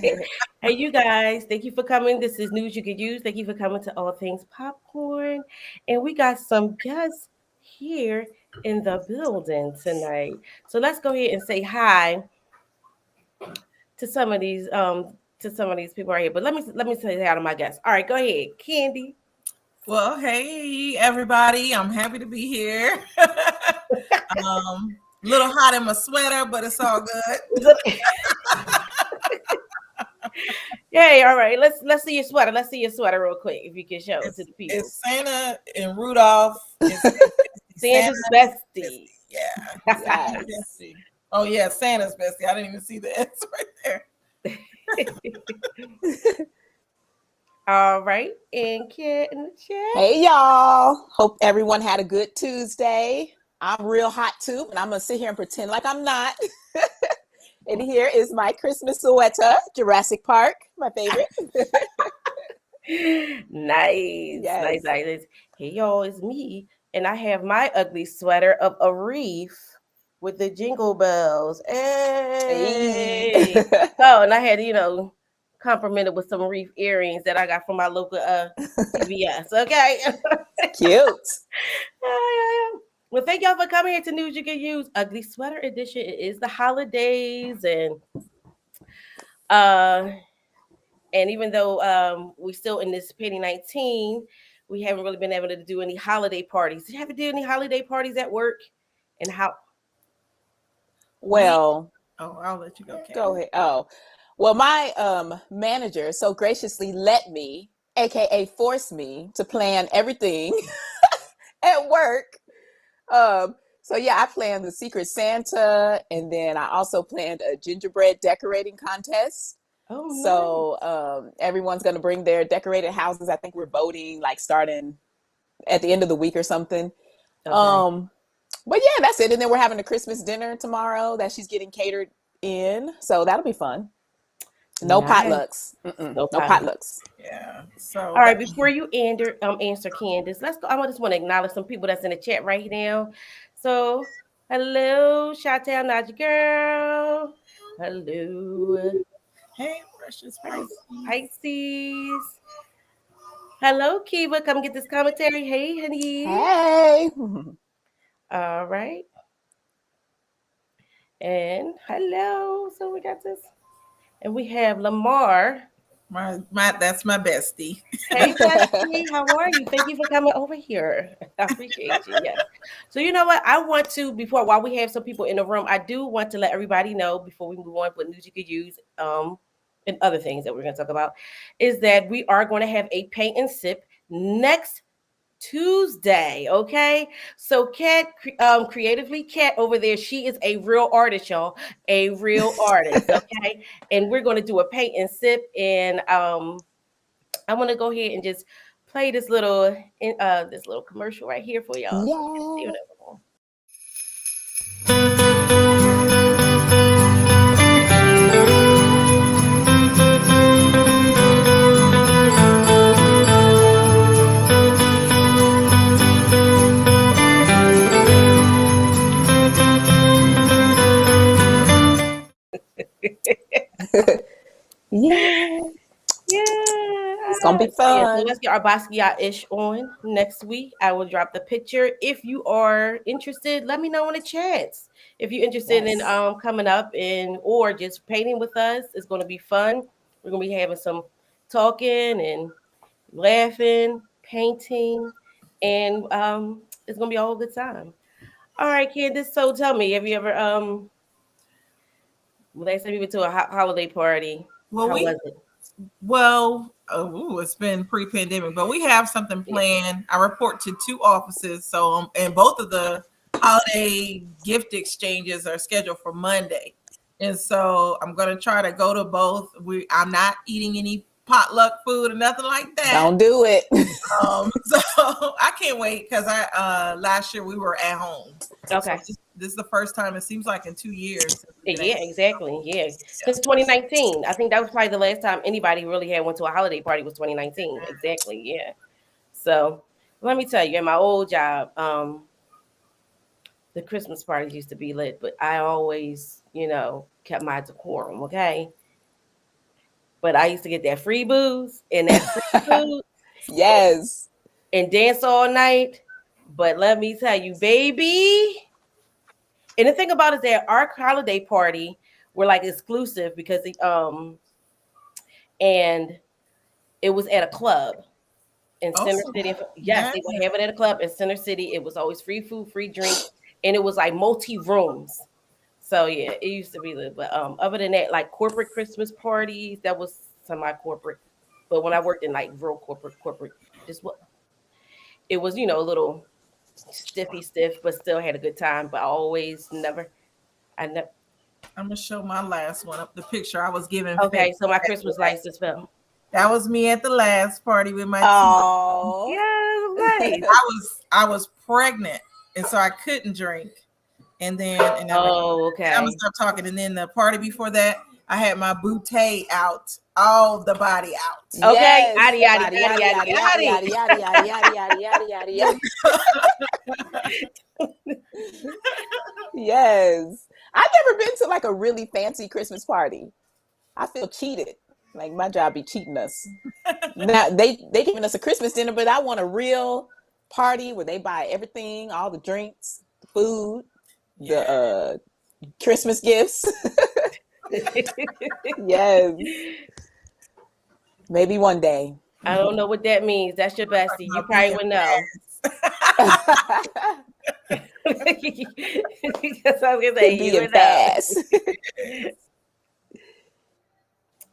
Hey, you guys, thank you for coming. This is News You Could Use. Thank you for coming to All Things Popcorn. And we got some guests here in the building tonight. So let's go ahead and say hi to some of these people right here. But let me say hi to my guests. All right, go ahead. Candy. Well, hey everybody, I'm happy to be here. A little hot in my sweater, but it's all good. Yay, all right. Let's see your sweater. Let's see your sweater real quick if you can show it to the people. It's Santa and Rudolph. Santa's bestie. Yeah. Yes. Bestie. Oh yeah, Santa's bestie. I didn't even see the S right there. All right, and Kat in the chat. Hey y'all. Hope everyone had a good Tuesday. I'm real hot too, but I'm gonna sit here and pretend like I'm not. And here is my Christmas sweater, Jurassic Park, my favorite. Nice, Yes. nice. Hey y'all, it's me, and I have my ugly sweater of a wreath with the jingle bells. Hey. Hey. Oh, and I had complimented with some wreath earrings that I got from my local CVS. Okay. Cute. Yeah. Well, thank y'all for coming here to News You Can Use Ugly Sweater Edition. It is the holidays, uh, and even though we still in this penny 19, we haven't really been able to do any holiday parties. Did you ever do any holiday parties at work? And how? Well, I'll let you go, Kat. go ahead. Oh, well, my manager so graciously let me, aka forced me, to plan everything at work. So yeah, I planned the Secret Santa, and then I also planned a gingerbread decorating contest. Oh, nice. So everyone's gonna bring their decorated houses. I think we're voting like starting at the end of the week or something. Okay. But yeah, that's it. And then we're having a Christmas dinner tomorrow that she's getting catered in. So that'll be fun. No Nice. potlucks. No No potlucks. Yeah. So All right, before you answer Candace, let's go. I just want to acknowledge some people that's in the chat right now. So, hello, Chantel, not your girl. Hello, hey, precious Pisces. Hello, Kiva. Come get this commentary. Hey, honey. Hey. All right. And hello. So we got this. And we have Lamar. My that's my bestie. Hey, Bessie, how are you? Thank you for coming over here. I appreciate you. Yes. So you know what? I want to while we have some people in the room, I do want to let everybody know before we move on what news you could use, and other things that we're going to talk about, is that we are going to have a paint and sip next Tuesday. Okay. So Kat, creatively Kat over there, she is a real artist, y'all. A real artist. Okay. And we're going to do a paint and sip, and I want to go ahead and just play this little commercial right here for y'all. Yeah. Yeah. Yeah, It's gonna be yeah. So fun. let's get our Basquiat-ish on next week. I will drop the picture. If you are interested, let me know in the chats. If you're interested in Yes. coming up or just painting with us, it's going to be fun. We're going to be having some talking and laughing, painting, and it's going to be a whole good time. All right, Candace. So tell me, have you ever last time you went to a holiday party? Well, How was it? it's been pre-pandemic, but we have something planned. I report to two offices, so and both of the holiday gift exchanges are scheduled for Monday, and so I'm gonna try to go to both. I'm not eating any potluck food or nothing like that. Don't do it. So I can't wait because I last year we were at home. Okay. So this is the first time it seems like in 2 years. Yeah, exactly. Yeah. Since 2019. I think that was probably the last time anybody really had went to a holiday party was 2019. Exactly. Yeah. So let me tell you, at my old job, the Christmas parties used to be lit, but I always, kept my decorum, okay? but I used to get that free booze and that free food Yes. and dance all night. But let me tell you, baby. And the thing about it is that our holiday party were like exclusive because and it was at a club in Oh, Center City. Yes, yeah. they would have it at a club in Center City. It was always free food, free drinks, and it was like multi rooms. So yeah, it used to be lit. But other than that, like corporate Christmas parties, that was semi corporate. But when I worked in like real corporate, just what it was, a little stiff, but still had a good time. But I always never, I never. I'm gonna show my last one up the picture I was giving face. Okay, so my Christmas lights just fell. That was me at the last party with my tea. Oh. Yeah, nice. I was pregnant, and so I couldn't drink. And then and I'm Oh, gonna okay. stop talking. And then the party before that, I had my bouquet out, all the body out. Okay, Yes. yada yada Yada, yada yada, yada yada, yada, yada. yada, yada, yada, yada, yada, yada, yada. Yes. I've never been to like a really fancy Christmas party. I feel cheated. Like my job be cheating us. Now they giving us a Christmas dinner, but I want a real party where they buy everything, all the drinks, the food, the Christmas gifts. Yes. Maybe one day. I don't know what that means. That's your bestie. You probably would know. That's what I was gonna say. You Being would know. fast.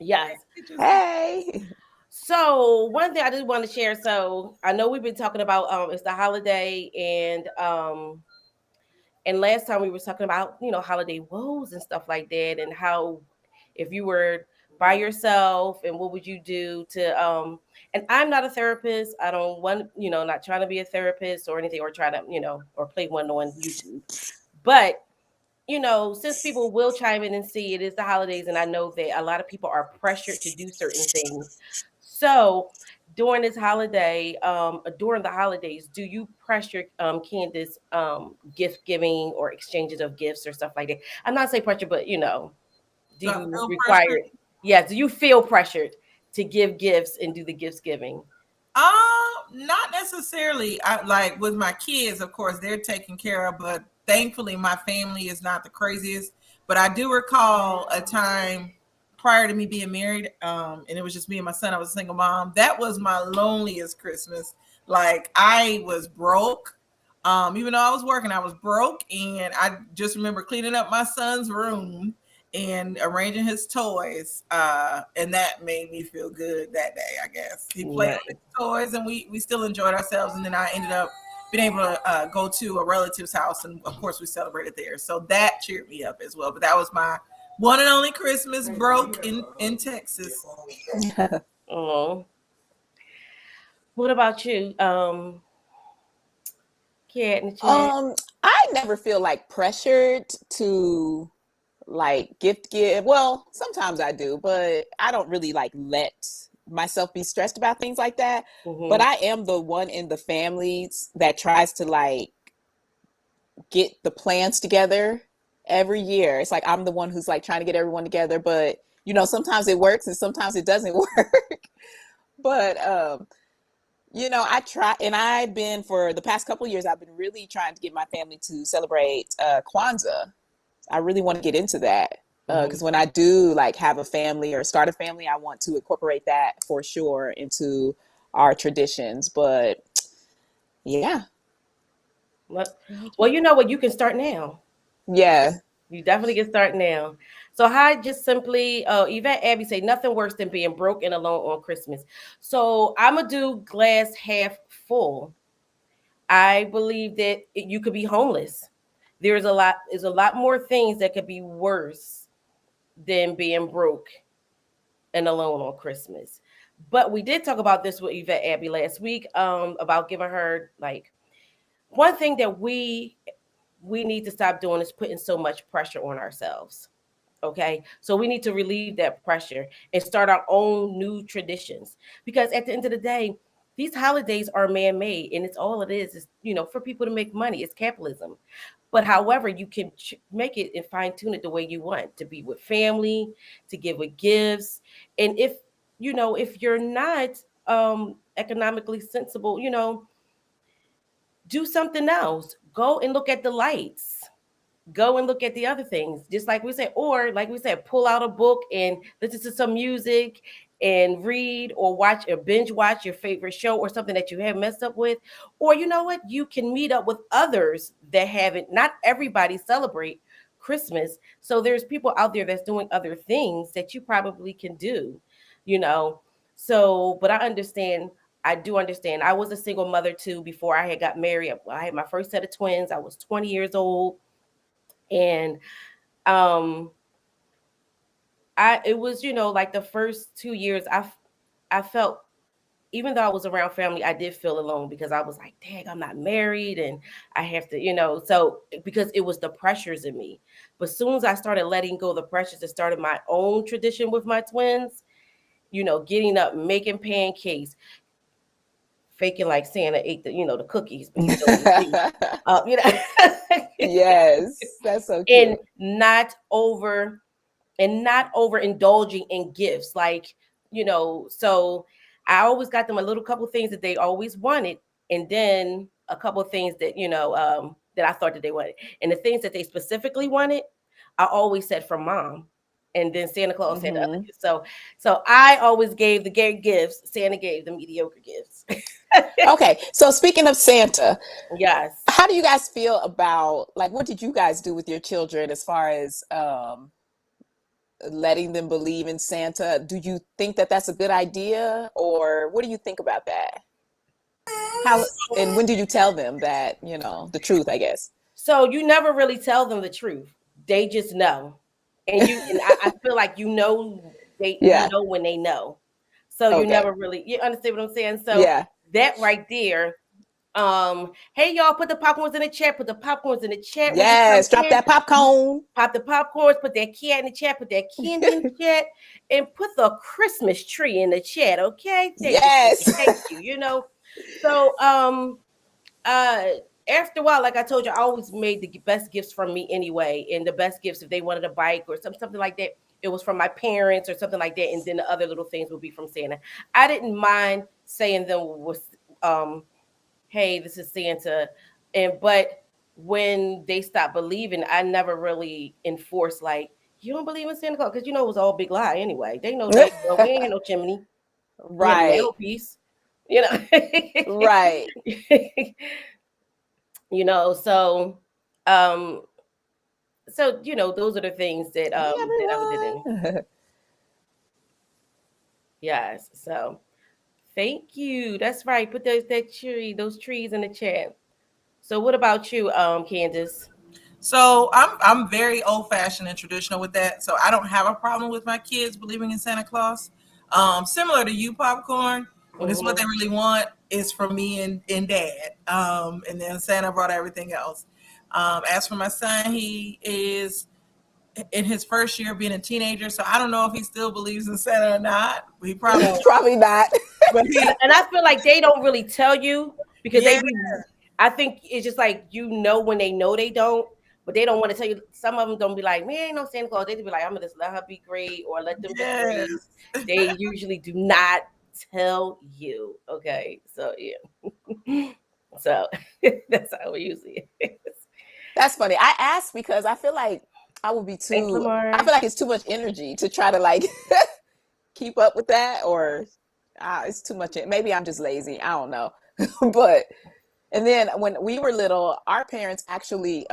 Yes. Hey. So one thing I just want to share. So I know we've been talking about it's the holiday and last time we were talking about holiday woes and stuff like that and how if you were by yourself and what would you do to and I'm not a therapist. I don't want not trying to be a therapist or anything or try to or play one on YouTube. But since people will chime in and see it is the holidays, and I know that a lot of people are pressured to do certain things. So during this holiday, during the holidays, do you pressure Candace gift giving or exchanges of gifts or stuff like that? I'm not saying pressure, but do Do I you feel require pressured? it? Yeah, do you feel pressured to give gifts and do the gifts giving? Not necessarily. I like with my kids, of course, they're taken care of, but thankfully my family is not the craziest. But I do recall a time prior to me being married, and it was just me and my son. I was a single mom. That was my loneliest Christmas. Like I was broke. Even though I was working, I was broke, and I just remember cleaning up my son's room and arranging his toys, and that made me feel good that day. I guess he played Right. with his toys, and we still enjoyed ourselves. And then I ended up being able to go to a relative's house, and of course we celebrated there. So that cheered me up as well. But that was my one and only Christmas broke in Texas. Oh, what about you, Cat in the chat? I never feel like pressured to like gift give. Well, sometimes I do, but I don't really like let myself be stressed about things like that. But Mm-hmm. I am the one in the families that tries to like get the plans together every year. It's like I'm the one who's like trying to get everyone together, but sometimes it works and sometimes it doesn't work. But I try, and I've been for the past couple of years. I've been really trying to get my family to celebrate Kwanzaa. I really want to get into that Mm-hmm. because when I do like have a family or start a family, I want to incorporate that for sure into our traditions. But yeah, Well, you know what? You can start now. yeah, You definitely can start now. So hi, just simply Yvette Abby say nothing worse than being broke and alone on Christmas. So I'm gonna do glass half full. I believe that you could be homeless. There's a lot more things that could be worse than being broke and alone on Christmas. But we did talk about this with Yvette Abby last week, about giving her like one thing that we need to stop doing is putting so much pressure on ourselves. Okay. So we need to relieve that pressure and start our own new traditions. Because at the end of the day, these holidays are man-made, and it's all it is, for people to make money. It's capitalism. But however, you can make it and fine tune it the way you want to be with family, to give with gifts. And if you're not economically sensible, do something else. Go and look at the lights, go and look at the other things, just like we said, or like we said, pull out a book and listen to some music and read or watch or binge watch your favorite show or something that you have messed up with. Or you know what, you can meet up with others that haven't. Not everybody celebrate Christmas, so there's people out there that's doing other things that you probably can do, you know so but I do understand. I was a single mother too before I had got married. I had my first set of twins. I was 20 years old, and um it was, like the first 2 years, I felt, even though I was around family, I did feel alone because I was like, dang, I'm not married and I have to, so because it was the pressures in me. But as soon as I started letting go of the pressures and started my own tradition with my twins, getting up, making pancakes, faking like Santa ate the cookies, but he really didn't. You know, Yes, that's so and cute. not overindulging in gifts, like, so I always got them a little couple things that they always wanted, and then a couple of things that, that I thought that they wanted, and the things that they specifically wanted, I always said from mom, and then Santa Claus had the other Hmm. gifts. So I always gave the great gifts, Santa gave the mediocre gifts. Okay, so speaking of Santa, Yes. how do you guys feel about, like, what did you guys do with your children as far as letting them believe in Santa? Do you think that that's a good idea, or what do you think about that? How and when did you tell them that, the truth, I guess? So you never really tell them the truth. They just know. And I feel like you Yeah. know when they know. So you Okay. never really, you understand what I'm saying? So Yeah. that right there, hey y'all, put the popcorns in the chat, put the popcorns in the chat when you come Yes. Drop in. that popcorn. Pop the popcorns, put that cat in the chat, put that candy in the chat, and put the Christmas tree in the chat. Okay. Thank you, thank you, Yes. thank you. So uh after a while, like I told you, I always made the best gifts from me anyway. And the best gifts, if they wanted a bike or something like that, it was from my parents or something like that. And then the other little things would be from Santa. I didn't mind saying them was, hey, this is Santa. But when they stopped believing, I never really enforced, like, you don't believe in Santa Claus, because it was all a big lie anyway. They know that, well, we ain't had no chimney. We had a Right. mantelpiece, you know. Right. So um those are the things that Hey, that I did. everyone. Yes. So thank you. That's right. Put those trees in the chat. So what about you, Candace? So I'm very old fashioned and traditional with that. So I don't have a problem with my kids believing in Santa Claus. Similar to you, popcorn. When it's what they Mm-hmm. really want, is from me and dad. And then Santa brought everything else. As for my son, he is in his first year of being a teenager, so I don't know if he still believes in Santa or not. He probably, Probably not. but he, And I feel like they don't really tell you because yeah, I think it's just like, when they know they don't, but they don't want to tell you. Some of them don't be like, man, ain't no Santa Claus. They just be like, I'm gonna just let her be great or let them just breathe. yes. They usually do not tell you. Okay, so yeah, so that's how we usually is. That's funny. I asked because I feel like I would be Thanks, too, I Lamar. feel like it's too much energy to try to like keep up with that, or it's too much. Maybe I'm just lazy. I don't know. But and then when we were little, our parents actually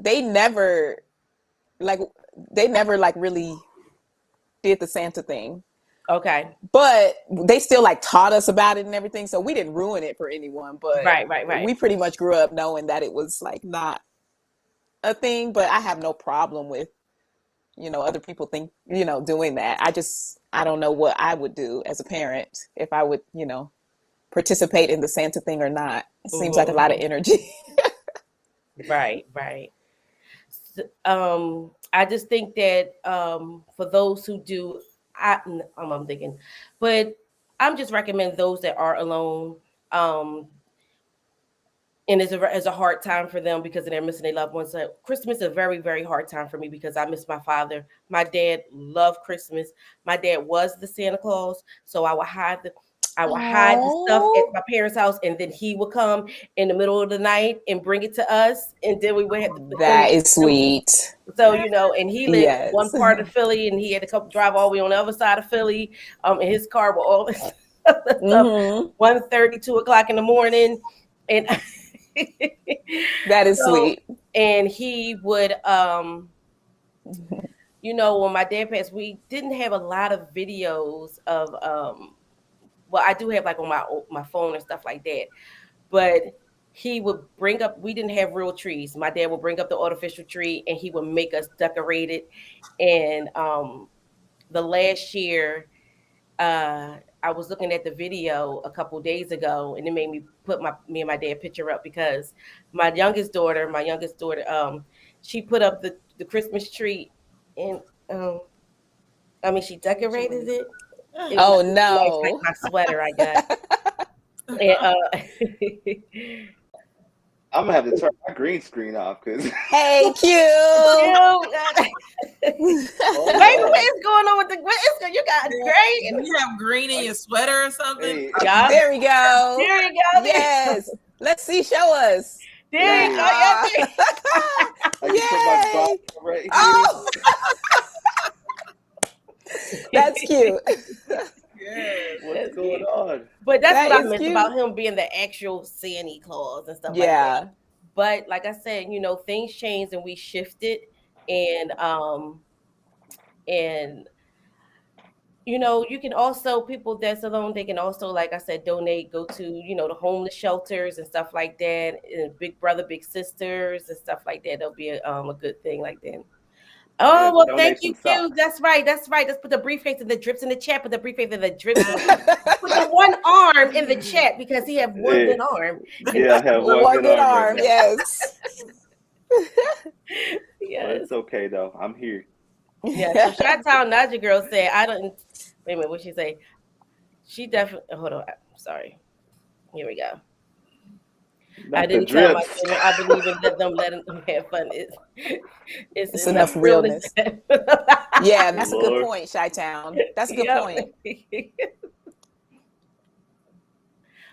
they never like they never like really did the Santa thing. Okay, But they still like taught us about it and everything, so we didn't ruin it for anyone, but right, right, right. we pretty much grew up knowing that it was like not a thing. But I have no problem with other people think doing that. I don't know what I would do as a parent if I would participate in the Santa thing or not. It seems like a lot of Mm-hmm. energy. Right, right. I just think that for those who do, I'm thinking, but I'm just recommend those that are alone. Um, and it's a hard time for them because they're missing their loved ones. So Christmas is a very, very hard time for me because I miss my father. My dad loved Christmas. My dad was the Santa Claus, so I would hide the stuff at Oh, my parents' house, and then he would come in the middle of the night and bring it to us, and then we would have to put them. that is sweet. So and he lived one Yes. part of Philly, and he had to come drive all the way on the other side of Philly, in his car with all this stuff. Hmm. 1:30, 2 o'clock in the morning, and That is so sweet. and he would when my dad passed, we didn't have a lot of videos of well, I do have like on my phone and stuff like that, but he would bring up, we didn't have real trees. My dad would bring up the artificial tree and he would make us decorate it. And the last year, I was looking at the video a couple days ago, and it made me put me and my dad picture up because my youngest daughter, she put up the Christmas tree, and I mean, she decorated it. It Oh matched like no. my sweater I got. And, I'm gonna have to turn my green screen off because Hey, Q. Wait, what is going on with you got gray? You have green in your sweater or something? hey, Yeah. There we go. There you go. Yes. Let's see. Show us. There you go. Yeah, there- I can put my Yay. bottle right here. Oh, that's cute. What's going on? But that's That what I is meant cute. about him being the actual Santa Claus and stuff like that. Yeah. But like I said, things changed and we shifted, and and you can also, people that's alone, they can also, like I said, donate, go to the homeless shelters and stuff like that, and Big Brother Big Sisters and stuff like that. That'll be a good thing like that. Oh, Yeah, well, donate thank some you, Q. socks. That's right. Let's put the briefcase and the drips in the chat. Put the briefcase and the drips. Put the one arm in the chat because he have one Yeah. good arm. Yeah, I have one One good arm. arm. Right now. Yes. But Yes. it's okay though. I'm here. Yeah. So Chi-Town Naja girl said, I don't. Wait a minute. What she say? She definitely. Hold on. Sorry. Here we go. Not I the didn't tell my drips. children. I believe in letting them have fun. It's enough realness. Yeah, that's a good Lord. point, Chi-Town. That's a good Yep. point.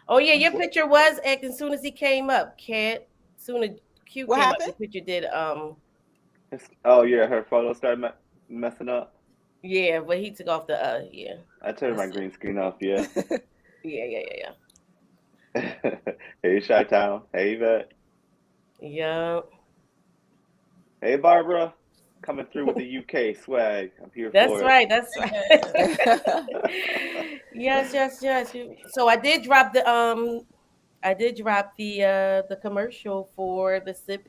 Oh yeah, your picture was acting soon as he came up, Cat. Soon as Q What came happened? up, the picture did Oh yeah, her photo started messing up. yeah, but he took off the yeah. I turned my green screen off. Yeah. Yeah. Hey, Chi-Town. Hey, Yvette. Yeah. Hey, Barbara. Coming through with the UK swag. I'm here That's for right. That's right. Yes. So I did drop the commercial for the sip.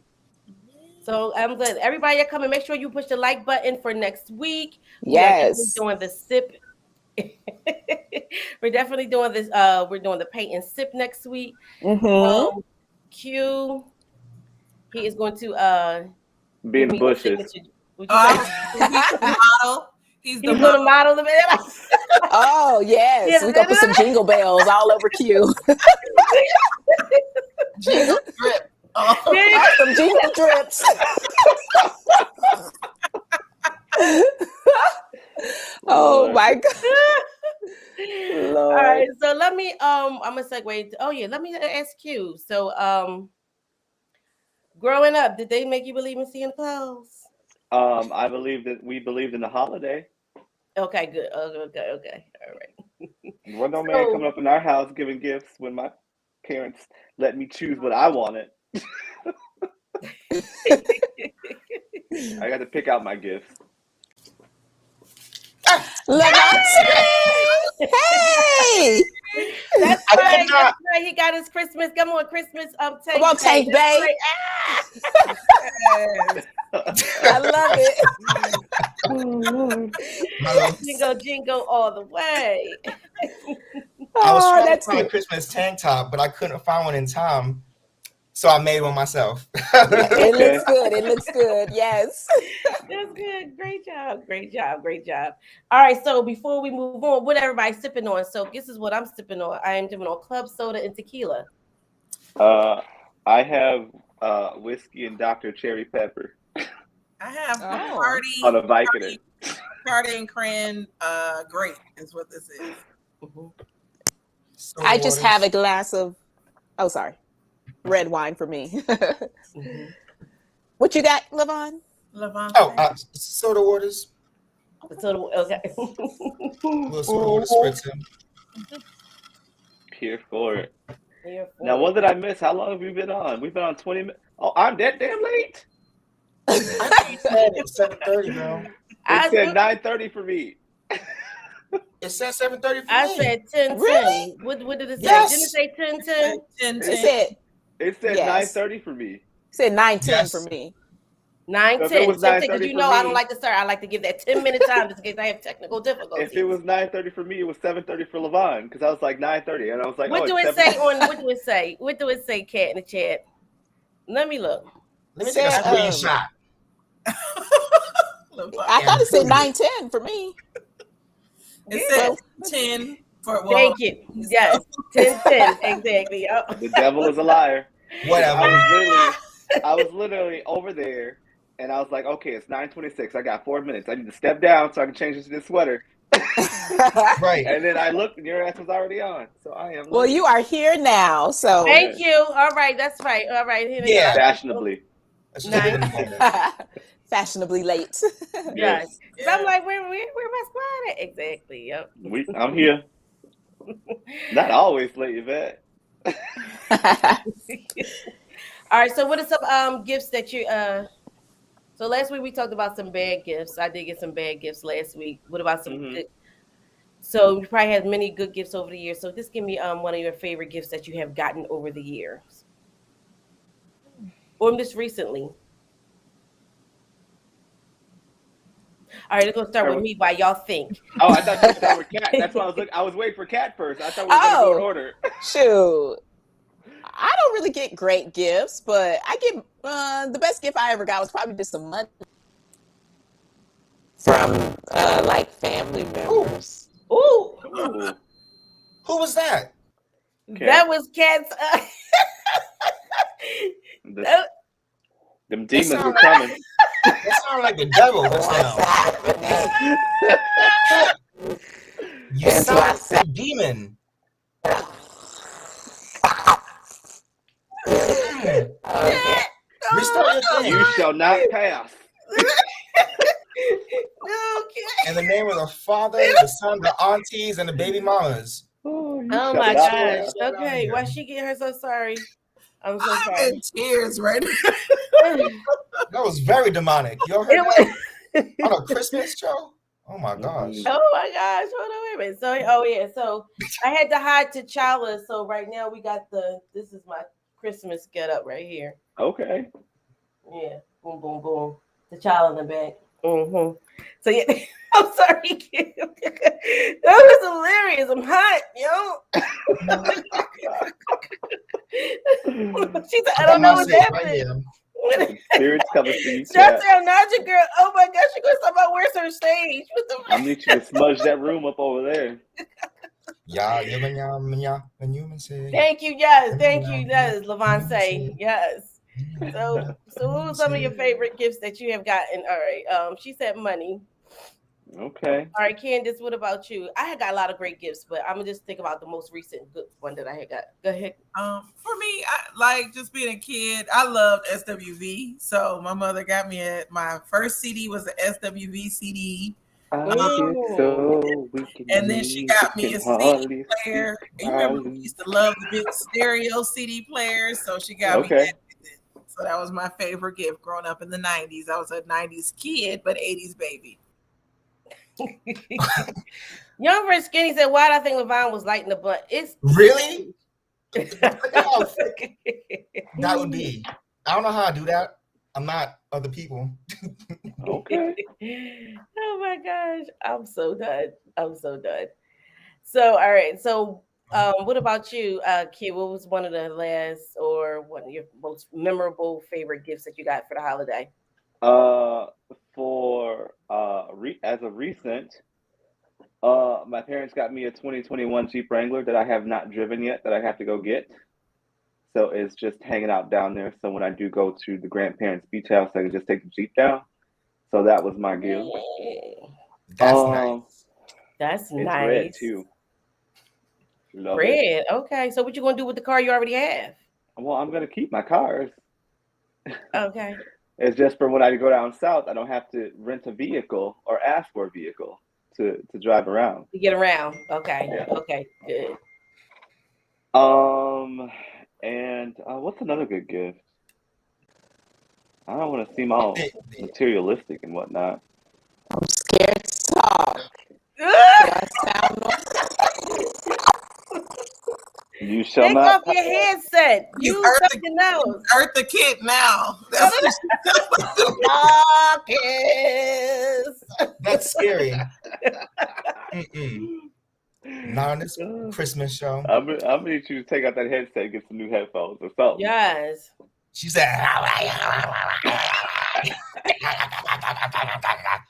So I'm glad everybody are coming. Make sure you push the like button for next week. We are definitely Yes. doing the sip. We're definitely doing this. We're doing the paint and sip next week. Mm-hmm. Q, he is going to Be in the give me your bushes. signature. Would you say? He's the model. He's the He's going to model. model the man. Oh, yes. Yeah. We're going to put some jingle bells all over Q. Jingle drip. Oh. Some jingle drips. Oh, my God. All right, so let me I'm gonna segue into, let me ask you. So growing up, did they make you believe in Santa Claus? I believe that we believed in the holiday. Okay, good. Okay. All right. Well, no man coming up in our house giving gifts when my parents let me choose what I wanted. I got to pick out my gifts. Levante! Hey! That's right. That's right. He got his Christmas. Come on, Christmas Tank. Come on, Tank That's Bay. right. I love it. Jingle all the way. I was trying to That's find a cute. Christmas tank top, but I couldn't find one in time So I made one myself. It looks good. It looks good. Yes. That's good. Great job. Great job. Great job. All right. So before we move on, what everybody sipping on? So this is what I'm sipping on. I am sipping on club soda and tequila. I have whiskey and Dr. Cherry Pepper I have Oh. on a Vicodin. Bacardi and Cran. Great is what this is. Mhm. Soda I just waters. have a glass of, oh, sorry, red wine for me. Mhm. What you got, Levon? Levante. Oh, soda waters. So okay. Little soda water spritzer. Here for it. Here for Now, it. what did I miss? How long have we been on? We've been on 20 minutes. Oh, I'm that damn late. I thought you said it's 7:30, bro. It said 9:30 for me. It said 7:30 for I me. said 10 Really? 10. What did it say? Yes. Didn't it say 10 10? 10, It 10. said, It said Yes. 9:30 for me. said 9:10 Yes. for me. 9 So if 10. it was 10 9:30 because you for know I don't me- like to start. I like to give that 10-minute time just in case I have technical difficulties. If it was 9:30 for me, it was 7:30 for Levon because I was like 9:30, and I was like, What oh, do it's it say 7:30. on what do it say? What do it say, Cat, in the chat? Let me look. Let me take a Said, screenshot. I thought it said 9:10 for me. It Yeah. said 10 for Thank you. Yes. 10 10. Exactly. Yep. The devil is a liar. Whatever. I was literally over there, and I was like, okay, it's 9:26. I got 4 minutes. I need to step down so I can change into this sweater. Right. And then I looked, and your ass was already on. So I am. Well, late. you are here now, so Thank you. All right. That's right. All right. Here Yeah. Fashionably. That's just a little moment. fashionably late. Yes. Yes. So I'm like, where my squad at? Exactly. Yep. I'm here. Not always late, Yvette. All right. So what are some gifts that you so last week we talked about some bad gifts. I did get some bad gifts last week. What about some Mhm. good? So you probably had many good gifts over the years. So just give me one of your favorite gifts that you have gotten over the years. Or just recently. All right, let's go start with me while y'all think. Oh, I thought you would start with Cat. That's why I was waiting for Cat first. I thought we were going to go in Oh. order. Shoot. I don't really get great gifts, but I get the best gift I ever got was probably just some money from like family members. Ooh, Ooh. Who was that? that was Cat's. Them demons sound were like- coming. That sounded like the devil just now. You sound like a demon. Restart your thing. You shall not pass. Okay. In the name of the Father, the Son, the aunties, and the baby mamas. Oh, you Oh shall my not gosh. pass. Okay. Why she get her so sorry? I'm so I'm sorry. in tears right now. That was very demonic. You heard It was- that? On a Christmas show? Oh my gosh. Oh my gosh. Hold on, wait a minute. So oh yeah. So I had to hide T'Challa. So right now we got this is my Christmas get up right here. Okay. Yeah. Boom, boom, boom. T'Challa in the back. Mm-hmm. So yeah, I'm sorry, Kim. That was hilarious. I'm hot, yo. She said, I don't know what's happening. Spirits coming for you, Just Cat. tell Naja girl, oh my gosh, she gonna talk about where's her stage. What the I need you to smudge that room up over there. Yeah, Thank you, yes, Levon say. Yes. So what were some of your favorite gifts that you have gotten? All right. She said money. Okay. All right, Candace, what about you? I had got a lot of great gifts, but I'm gonna just think about the most recent good one that I had got. Go ahead. For me, I like just being a kid. I loved SWV, so my mother got me my first CD was the SWV CD, So we can and then she got me a CD player. And you remember we used to love the big stereo CD players, so she got me that. So that was my favorite gift growing up in the 90s. I was a 90s kid, but 80s baby. Young Rich Skinny said, why did I think Levon was lighting the blunt? It's really? That would be. I don't know how I do that. I'm not other people. Okay. Oh my gosh. I'm so done. So all right. So What about you, Kid? What was one of the last or one of your most memorable favorite gifts that you got for the holiday? Uh, for as of recent, my parents got me a 2021 Jeep Wrangler that I have not driven yet that I have to go get. So it's just hanging out down there. So when I do go to the grandparents' beach house, I can just take the Jeep down. So that was my gift. Yeah, That's Um, nice. that's it's red nice. too. Love it. Red. Okay. So what you gonna do with the car you already have? Well, I'm gonna keep my cars. Okay. It's just for when I go down south, I don't have to rent a vehicle or ask for a vehicle to drive around. To get around. Okay. Yeah. Okay. Good. Um, and what's another good gift? I don't want to seem all The- the- materialistic and whatnot. I'm scared to talk. Do I sound You shall Take not. off your headset. He's Use Eartha, something else. Eartha Kitt now. That's what Marcus. That's scary. Mm-mm. Not on this Christmas show. I'm gonna need you to take out that headset and get some new headphones or something. Yes. She said,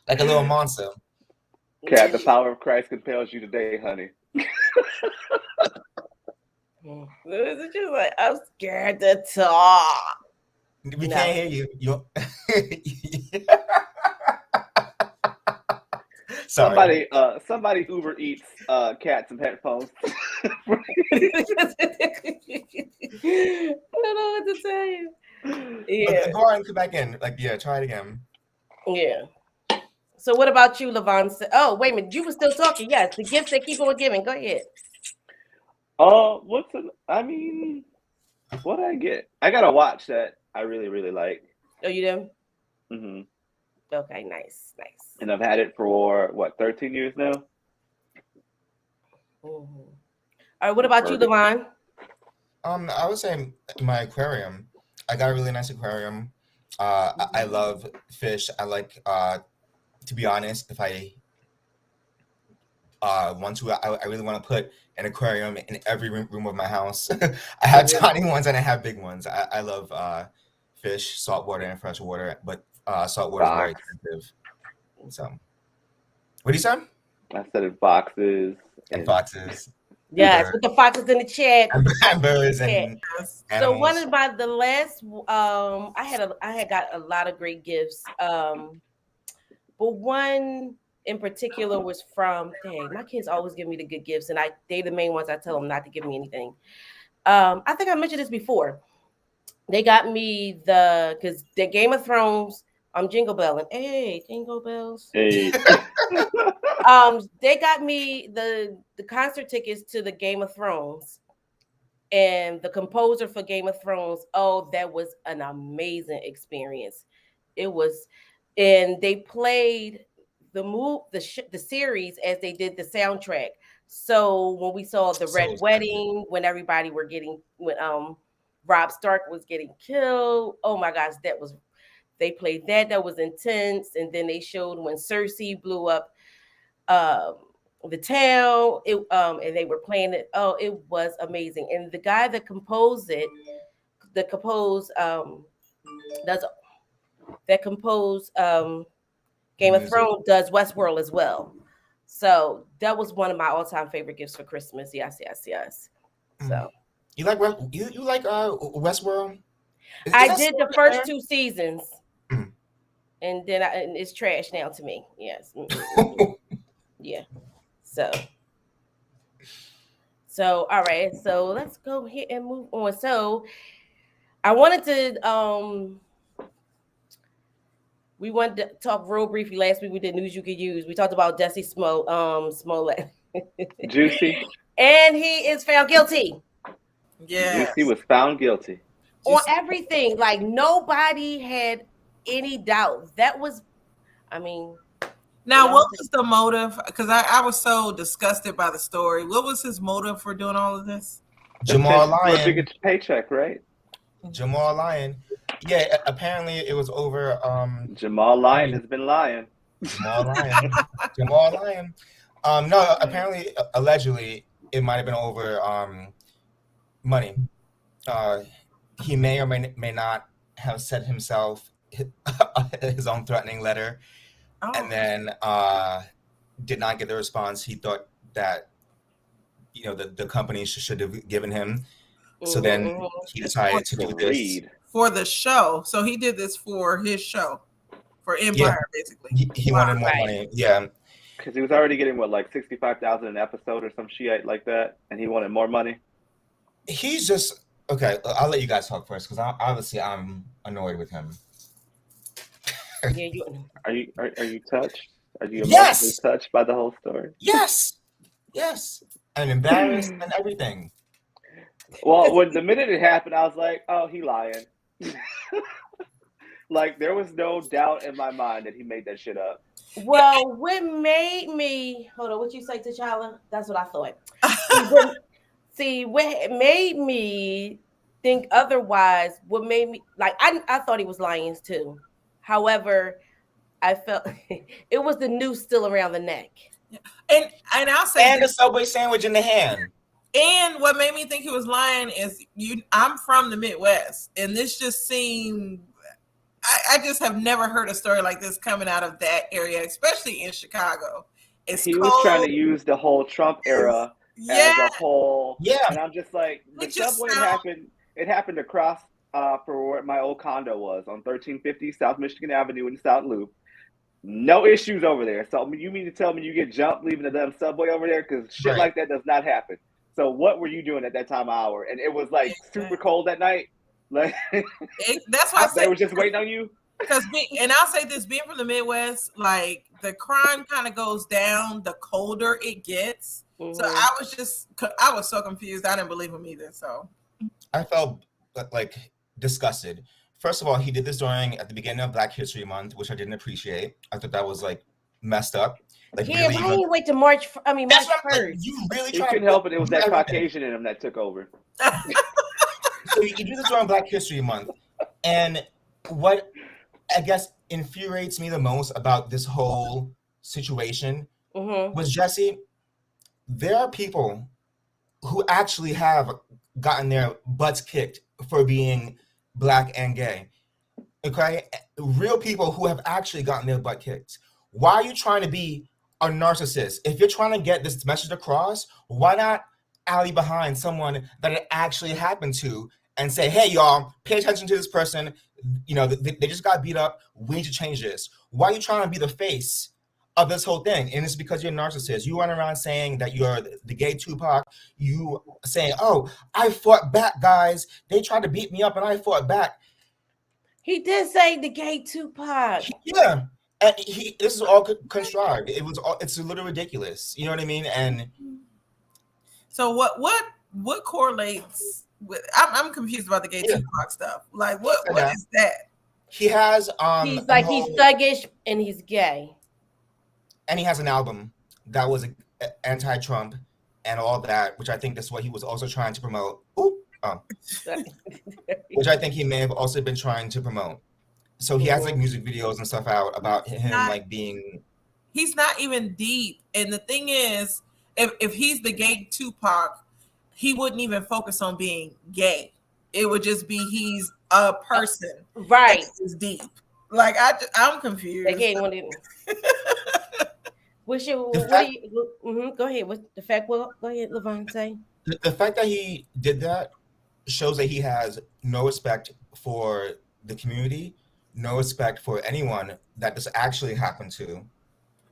like a little monster. Cat, the power of Christ compels you today, honey. It's just like I'm scared to talk. We No. can't hear you. Sorry. Somebody Uber Eats Cat some headphones. I don't know what to tell you. Yeah. Go on and come back in. Like, yeah, try it again. Yeah. So what about you, Levon? Oh, wait a minute. You were still talking. Yes, the gifts that keep on giving. Go ahead. I mean, what did I get? I got a watch that I really, really like. Oh, you do? Hmm. Okay, nice. And I've had it for, 13 years now? All right, what about you, Levon? I would say my aquarium. I got a really nice aquarium. I love fish. I like, to be honest, if I want to, I really want to put an aquarium in every room of my house. I have tiny ones and I have big ones. I love fish, saltwater, and freshwater, but saltwater is very expensive. So, what do you say? I said in boxes. And foxes. Yes, with the foxes in the chat. And birds and Yes. So animals. one of the last I had got a lot of great gifts. But one in particular was from my kids always give me the good gifts, and they the main ones I tell them not to give me anything. I think I mentioned this before. They got me because the Game of Thrones, Jingle Bell, and hey, Jingle Bells. Hey. They got me the concert tickets to the Game of Thrones, and the composer for Game of Thrones. Oh, that was an amazing experience. It was, and they played the series as they did the soundtrack. So when we saw the Red Wedding, when everybody were getting when Rob Stark was getting killed, oh my gosh, they played that was intense. And then they showed when Cersei blew up the town, and they were playing it. Oh, it was amazing. And the guy that composed it, Game of Thrones does Westworld as well. So that was one of my all-time favorite gifts for Christmas. Yes. So you like Westworld? I did the first 2 seasons, Mm. and then and it's trash now to me. Yes. Yeah. So all right. So let's go ahead and move on. So I wanted to we wanted to talk real briefly. Last week we did news you could use. We talked about Jussie Smollett. Juicy. And he is found guilty. Yeah. Juicy was found guilty. On everything. Like nobody had any doubt. That was, I mean. Now, what was the motive? Because I was so disgusted by the story. What was his motive for doing all of this? Jamal Lyon. Bigger paycheck, right? Jamal Lyon. Yeah, apparently it was over. Jamal Lyon has been lying. Jamal Lyon. No, apparently, allegedly, it might have been over money. He may or may not have sent himself his own threatening letter, and then did not get the response he thought that the company should have given him. So then he decided to do this for the show. So he did this for his show, for Empire, basically. He wanted more money. Yeah. Because he was already getting like $65,000 an episode or some shit like that, and he wanted more money. He's just okay. I'll let you guys talk first because obviously I'm annoyed with him. Yeah, are you touched? Are you emotionally touched by the whole story? Yes, and embarrassed and everything. Well, when the minute it happened, I was like, "Oh, he lying." Like there was no doubt in my mind that he made that shit up. Well, what made me hold on? What you say, T'Challa? That's what I thought. See, what made me think otherwise? What made me like? I thought he was lying too. However, I felt it was the noose still around the neck, and I'll say, and the Subway sandwich in the hand. And what made me think he was lying is I'm from the Midwest, and this just seemed. I just have never heard a story like this coming out of that area, especially in Chicago. He was trying to use the whole Trump era as a whole. Yeah. And I'm just like, the subway happened. It happened across for where my old condo was on 1350 South Michigan Avenue in the South Loop. No issues over there. So you mean to tell me you get jumped leaving the damn subway over there? Because shit like that does not happen. So what were you doing at that time of hour? And it was like super cold that night. Like that's why they were just waiting on you. Because and I'll say this, being from the Midwest, like the crime kind of goes down the colder it gets. So I was so confused. I didn't believe him either. So I felt like disgusted. First of all, he did this at the beginning of Black History Month, which I didn't appreciate. I thought that was like messed up. Like, yeah, why didn't you wait to March 1st? You really couldn't help it. It was that Caucasian in him that took over. So you do this during Black History Month. And what I guess infuriates me the most about this whole situation was, Jussie, there are people who actually have gotten their butts kicked for being Black and gay. Okay? Real people who have actually gotten their butt kicked. Why are you trying to be a narcissist? If you're trying to get this message across, why not ally behind someone that it actually happened to and say, hey, y'all, pay attention to this person. They just got beat up. We need to change this. Why are you trying to be the face of this whole thing? And it's because you're a narcissist. You run around saying that you're the gay Tupac. You saying, oh, I fought back, guys. They tried to beat me up and I fought back. He did say the gay Tupac. Yeah. And this is all contrived. It's a little ridiculous. You know what I mean? And so what correlates with? I'm confused about the gay Tupac stuff. Like what is that? He has he's thuggish and he's gay. And he has an album that was anti-Trump and all that, which I think that's what he was also trying to promote. Which I think he may have also been trying to promote. So he has like music videos and stuff out about him like being. He's not even deep, and the thing is, if he's the gay Tupac, he wouldn't even focus on being gay. It would just be he's a person, right? Is deep. Like I'm confused. Again, go ahead. What's the fact? Well, go ahead, Levon. Say the fact that he did that shows that he has no respect for the community, no respect for anyone that this actually happened to.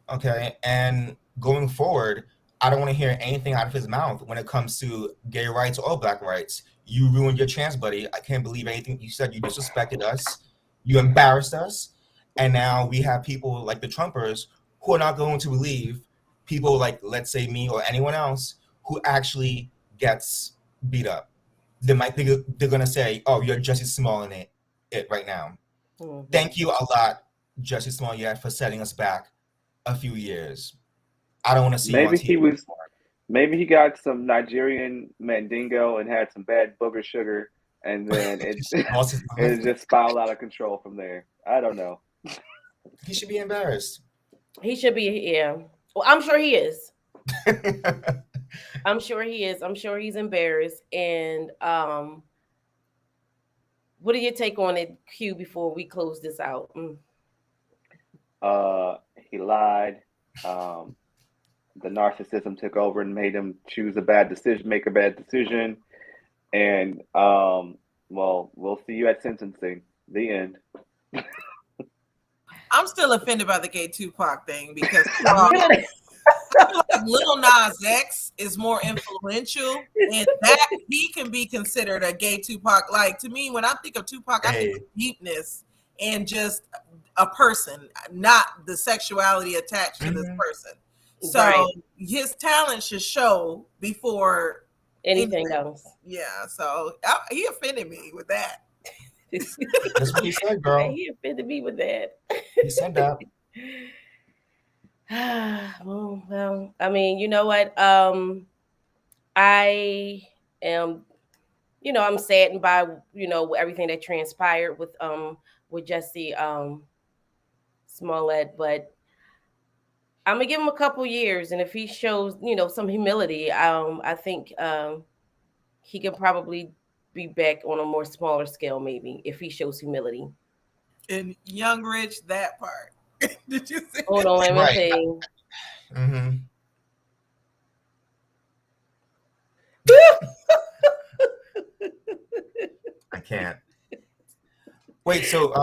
Okay, and going forward, I don't want to hear anything out of his mouth when it comes to gay rights or Black rights. You ruined your chance, buddy. I can't believe anything you said. You disrespected us. You embarrassed us. And now we have people like the Trumpers who are not going to believe people like, let's say me or anyone else who actually gets beat up. They're going to say, oh, you're Jussie Smollett it right now. Mm-hmm. Thank you a lot, Jussie Smollett, for setting us back a few years. I don't want to see. Maybe he got some Nigerian mandingo and had some bad booger sugar, and then it just spiraled out of control from there. I don't know. He should be embarrassed. He should be, yeah. Well, I'm sure he is. I'm sure he is. I'm sure he's embarrassed. And what do you take on it, Q, before we close this out? He lied. Um, the narcissism took over and made him choose a bad decision, make a bad decision. And well, we'll see you at sentencing. The end. I'm still offended by the gay Tupac thing because Lil Nas X is more influential, and that he can be considered a gay Tupac. Like, to me, when I think of Tupac, I think of deepness and just a person, not the sexuality attached to this person. So his talent should show before anything else. Yeah, so he offended me with that. That's what he said, girl. He offended me with that. He said that. Well, I mean, you know what? I am, I'm saddened by, everything that transpired with Jussie Smollett, but I'm gonna give him a couple years, and if he shows, some humility, I think he can probably be back on a more smaller scale, maybe, if he shows humility. And Young Rich, that part. Did you see? Hold on, let me see. Mm-hmm. I can't. Wait, so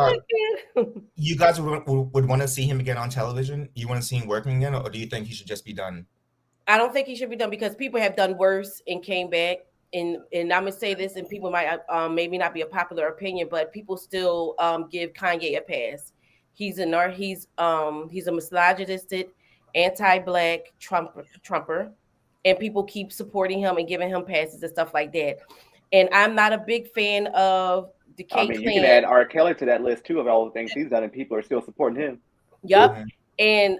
you guys would want to see him again on television? You want to see him working again, or do you think he should just be done? I don't think he should be done because people have done worse and came back. And I'm gonna say this, and people might maybe not be a popular opinion, but people still give Kanye a pass. He's a misogynistic, anti-black Trumper, and people keep supporting him and giving him passes and stuff like that. And I'm not a big fan of the K Clan. You can add R. Kelly to that list too of all the things he's done, and people are still supporting him. Yep. And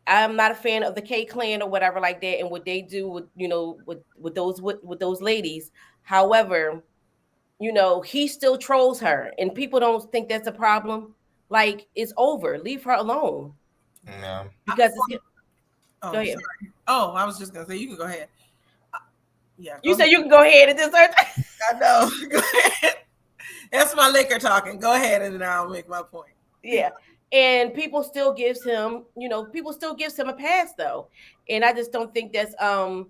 I'm not a fan of the K Clan or whatever like that, and what they do with those ladies. However, he still trolls her, and people don't think that's a problem. Like, it's over. Leave her alone. No. Because go ahead. Sorry. Oh, I was just gonna say you can go ahead. Yeah. You said you can go ahead and just. I know. Go ahead. That's my liquor talking. Go ahead, and then I'll make my point. Yeah. And people still gives him a pass though. And I just don't think that's I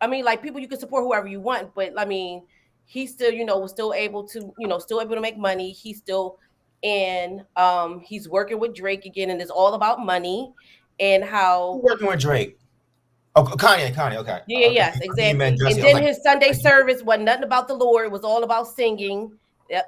mean, like, people, you can support whoever you want, but I mean, he still, was still able to make money. He's still he's working with Drake again, and it's all about money and how working with Drake. Oh, Kanye, okay. Yeah, yes, exactly. And then his Sunday service wasn't nothing about the Lord. It was all about singing.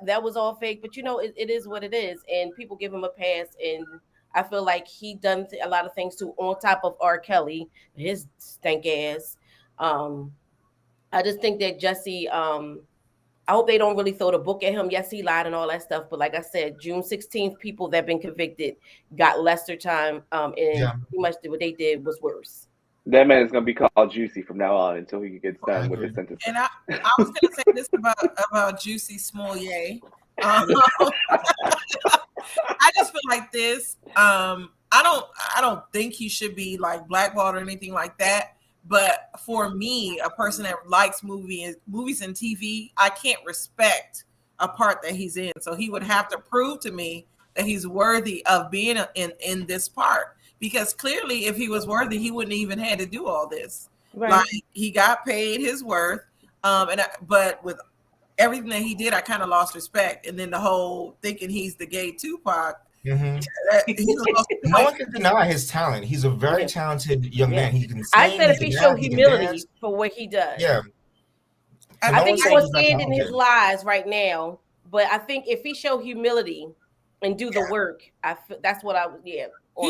That was all fake, but it is what it is, and people give him a pass. And I feel like he done a lot of things too, on top of R. Kelly, his stank ass. I just think that Jussie, I hope they don't really throw the book at him. Yes, he lied and all that stuff, but like I said, June 16th, people that have been convicted got lesser time, and pretty much what they did was worse. That man is going to be called Juicy from now on until he gets done with his sentence. And I was going to say this about Jussie Smollett. I just feel like this. I don't think he should be like blackballed or anything like that. But for me, a person that likes movies and TV, I can't respect a part that he's in. So he would have to prove to me that he's worthy of being in this part. Because clearly, if he was worthy, he wouldn't even had to do all this. Right. Like, he got paid his worth, but with everything that he did, I kind of lost respect. And then the whole thinking he's the gay Tupac. Mm-hmm. No one can deny his talent. He's a very talented young man. He can sing, I said if he showed humility for what he does. Yeah. I think he was stand in his lies right now, but I think if he showed humility and do the work, that's what I would. Yeah. Or,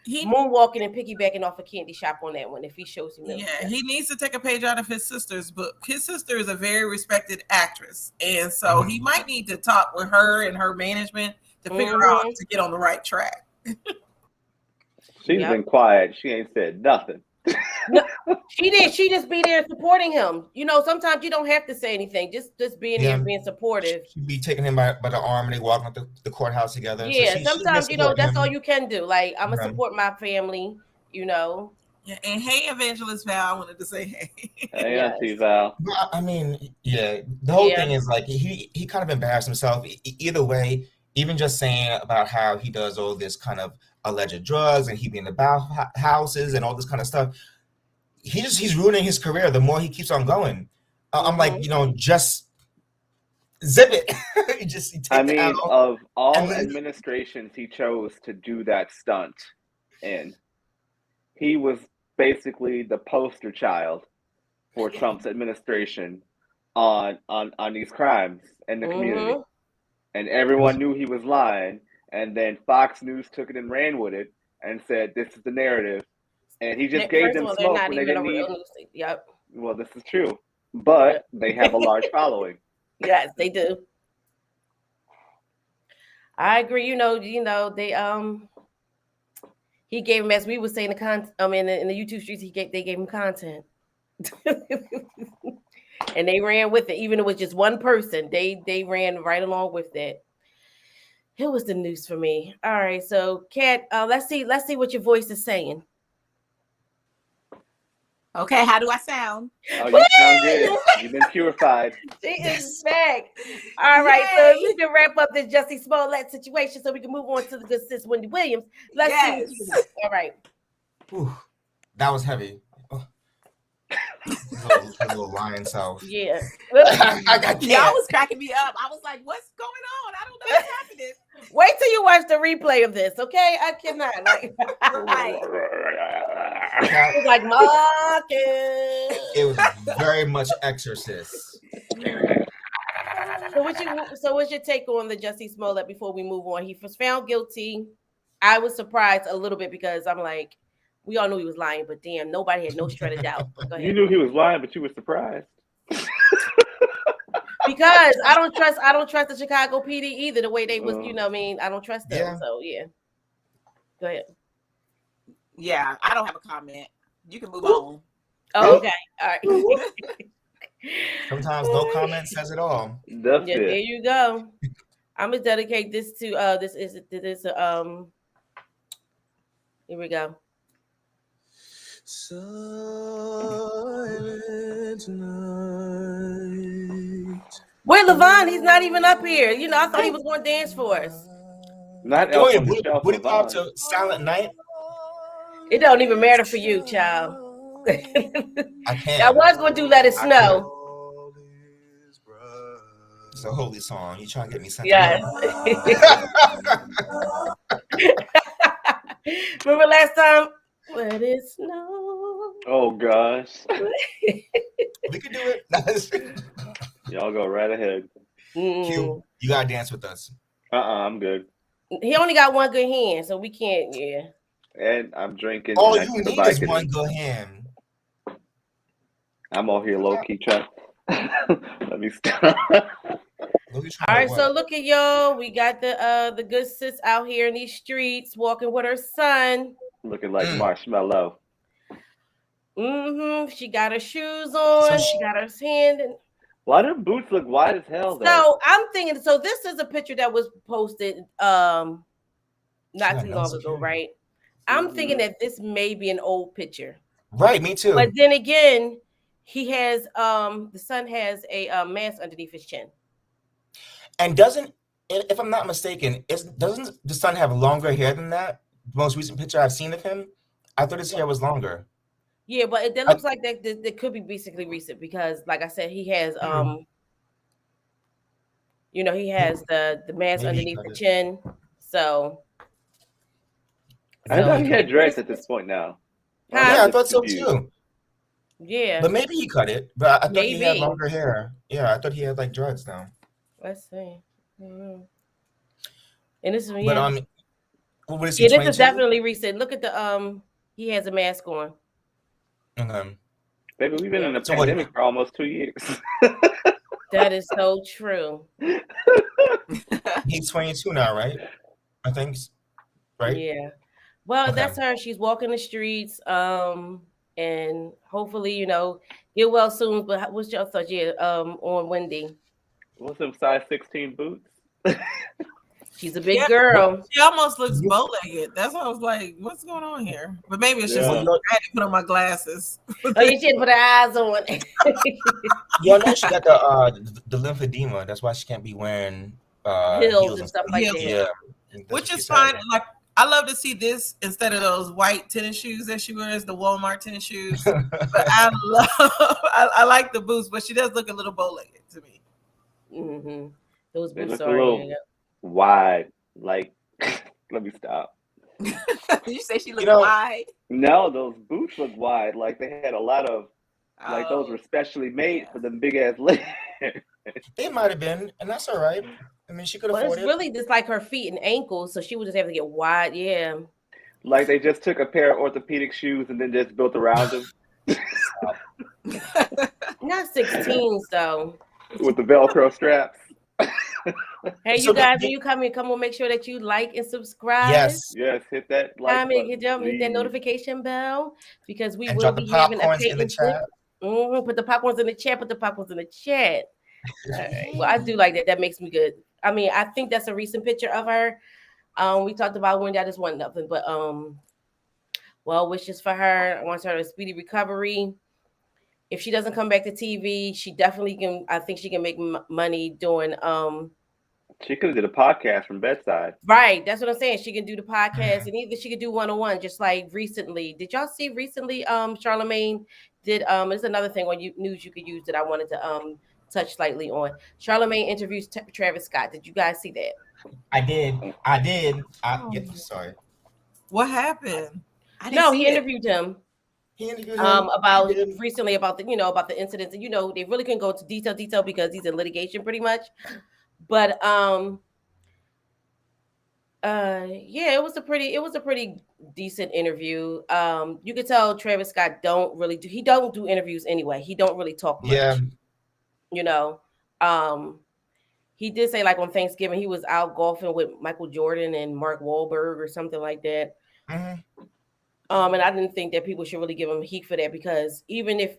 he moonwalking and piggybacking off a candy shop on that one if he shows humility. Yeah, he needs to take a page out of his sister's book. His sister is a very respected actress, and so he might need to talk with her and her management to figure out to get on the right track. She's been quiet. She ain't said nothing. No, she did. She just be there supporting him. Sometimes you don't have to say anything. Just being there, being supportive. She'd be taking him by the arm and they walking up the courthouse together. Yeah, so sometimes that's all you can do. Like, I'm gonna support my family. Yeah, and hey, Evangelist Val, I wanted to say hey. Hey, Yes. Auntie Val. Well, I mean, yeah, the whole Yeah. thing is like he kind of embarrassed himself. Either way, even just saying about how he does all this kind of alleged drugs and he be in the houses and all this kind of stuff, he's ruining his career. The more he keeps on going, I'm like, just zip it. You take I the mean, L of all and then administrations he chose to do that stunt in, he was basically the poster child for Trump's administration on these crimes in the community. Mm-hmm. And it was everyone knew he was lying. And then Fox News took it and ran with it and said, "This is the narrative." And he just gave First of them all, they're smoke not when they even a didn't real need. news thing. Yep. Well, this is true, Yep. but they have a large following. Yes, they do. I agree. They he gave him, as we would say in the YouTube streets, they gave him content. And they ran with it, even if it was just one person. They ran right along with that. It was the news for me. All right, so Kat, let's see what your voice is saying. Okay, how do I sound? Oh, you sound good. You've been purified. She Yes. is back. All right, so Yay. we can wrap up this Jussie Smollett situation so we can move on to the good sis Wendy Williams. Let's see what you Yes. do. All right. Whew, that was heavy. Oh, little lion self. Yeah. I can't. Y'all was cracking me up. I was like, what's going on? I don't know what's happening. Wait till you watch the replay of this, okay? I cannot. Like, Right. Cat, it was like mocking. it was very much Exorcist. So what's your take on the Jussie Smollett before we move on? He was found guilty. I was surprised a little bit because I'm like, we all knew he was lying, but damn, nobody had no shred of doubt. Go You ahead. knew he was lying, but you were surprised. Because I don't trust the Chicago PD either, the way they was, I don't trust them. Yeah. So yeah. Go ahead. Yeah, I don't have a comment. You can move on. Oh, okay. All right. Sometimes no comment says it all. That's Yeah, it. there you go. I'm gonna dedicate this to here we go. Silent night. Wait, Levon, he's not even up here. I thought he was going to dance for us. Not Oh, Elf yeah, on the Shelf. would he pop Levon. to Silent Night? It don't even matter for you, child. I can't. I was going to do Let It Snow. It's a holy song. You trying to get me sent? Yes. Remember last time? Let it snow. Oh gosh. We could do it. Y'all go right ahead. Q, you gotta dance with us. I'm good. He only got one good hand, so we can't. Yeah. And I'm drinking. All and I you took a need bite is of one it. good hand. I'm all here low key trying. Let me stop. All right, so look at y'all. We got the good sis out here in these streets walking with her son. Looking like Marshmallow. She got her shoes on. So she got her hand. Why do boots look wide as hell though? So I'm thinking. So this is a picture that was posted not too long ago, right? I'm thinking that this may be an old picture. Right, me too. But then again, he has the son has a mask underneath his chin. And doesn't, if I'm not mistaken, doesn't the son have longer hair than that? The most recent picture I've seen of him, I thought his hair was longer. Yeah, but it looks like that could be basically recent because, like I said, he has he has the mask underneath the chin. So I thought he had dreads at this point now. Yeah, I thought so too. Yeah, but maybe he cut it. But I thought he had longer hair. Yeah, I thought he had like dreads now. Let's see. And this is But what is he? Yeah, 22? this is definitely recent. Look at the he has a mask on. Baby, we've been in a pandemic for almost 2 years. That is so true. He's 22 now, right? I think, right? Yeah. Well, that's her. She's walking the streets, and hopefully, get well soon. But what's your thoughts? Yeah, on Wendy. What's them size 16 boots? She's a big girl. She almost looks bow-legged. That's why I was like, what's going on here? But maybe it's just Yeah. I had to put on my glasses. Oh, you should put her eyes on. Y'all know she got the lymphedema. That's why she can't be wearing Heels and stuff like Heels. that. Yeah, that's Which what she is said. fine. Like I love to see this instead of those white tennis shoes that she wears, the Walmart tennis shoes. But I like the boots, but she does look a little bow-legged to me. Mm-hmm. Those They boots look a are little wide. Like, let me stop. Did you say she looked know- wide? No, those boots look wide. Like they had a lot of, like those Oh, were specially made yeah. for them big ass legs. It might have been, and that's all right. I mean, she could Well, afford it's it. really just like her feet and ankles, so she would just have to get wide. Yeah, Like they just took a pair of orthopedic shoes and then just built around them not 16s though. with the Velcro straps. Hey, So you guys, the- when you come in, come on, make sure that you like and subscribe. Yes, Yes, hit that like Comment, button, hit that please. notification bell because we and will drop the be having a popcorns in the patent chat. Put the popcorns in the chat. Put the popcorns in the chat. All right. Well, I do like that. That makes me good. I mean, I think that's a recent picture of her. We talked about when that just wasn't nothing, but well, wishes for her. I want her a speedy recovery. If she doesn't come back to TV, she definitely can. I think she can make money doing She could have did a podcast from bedside. right. That's what I'm saying. She can do the podcast, and either she could do one-on-one, just like recently. Did y'all see recently? Charlemagne did. It's another thing on news you could use that I wanted to touch slightly on. Charlemagne interviews Travis Scott. Did you guys see that? I did. Yeah, sorry. What happened? I didn't No, see he it. interviewed him. He interviewed him. About He did. recently about the about the incidents, and they really couldn't go into detail because he's in litigation pretty much. But yeah, it was a pretty decent interview. You could tell Travis Scott don't do interviews anyway. He don't really talk much. Yeah. You know. He did say like on Thanksgiving he was out golfing with Michael Jordan and Mark Wahlberg or something like that. Mhm. And I didn't think that people should really give him heat for that because even if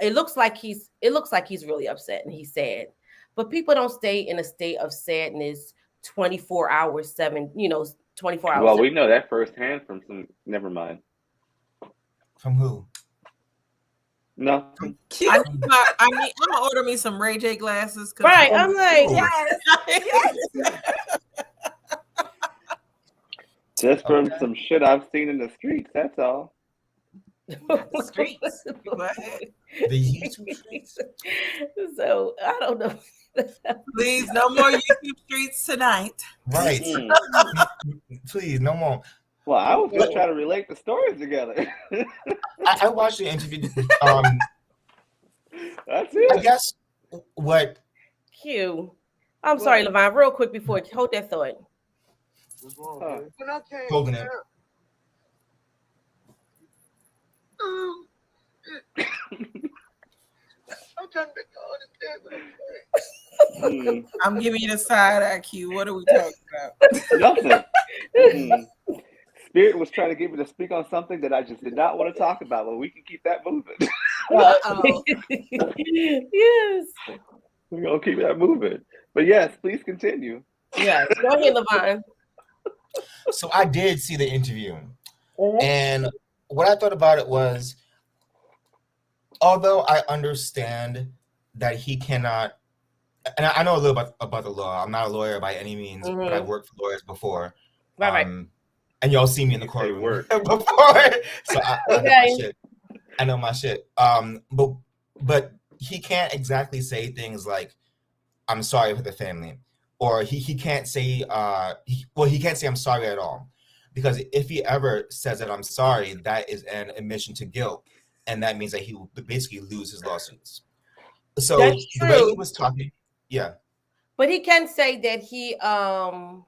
it looks like he's really upset and he's sad, but people don't stay in a state of sadness 24 hours, 24 hours. Well, we know that firsthand from some. Never mind. From who? No. I'm gonna order me some Ray J glasses. Right. I'm like, Yes. Just from some shit I've seen in the streets. That's all. The streets. Go ahead. The YouTube streets? So I don't know. Please, no more YouTube streets tonight. Right. Mm. Please, no more. Well, I was just trying to relate the stories together. I watched the interview. That's it. I guess what Q. I'm sorry, Levine. Real quick before hold that thought. Huh. holding it. Mm, I'm giving you the side IQ. What are we talking about? nothing. Mm. Spirit was trying to get me to speak on something that I just did not want to talk about, but we can keep that moving. Uh-oh. Yes. We're gonna keep that moving. But yes, please continue. Yes. Go ahead, Levine. So I did see the interview, Mhm. and what I thought about it was, although I understand that he cannot, and I know a little about the law. I'm not a lawyer by any means, but I've worked for lawyers before. Right. And y'all see me in the You say courtroom work. before, so I know my Okay. shit. I know my shit. But he can't exactly say things like, "I'm sorry for the family," or he can't say he can't say I'm sorry at all, because if he ever says that I'm sorry, that is an admission to guilt, and that means that he will basically lose his lawsuits. So That's the way he true. was talking, yeah, But he can say that he can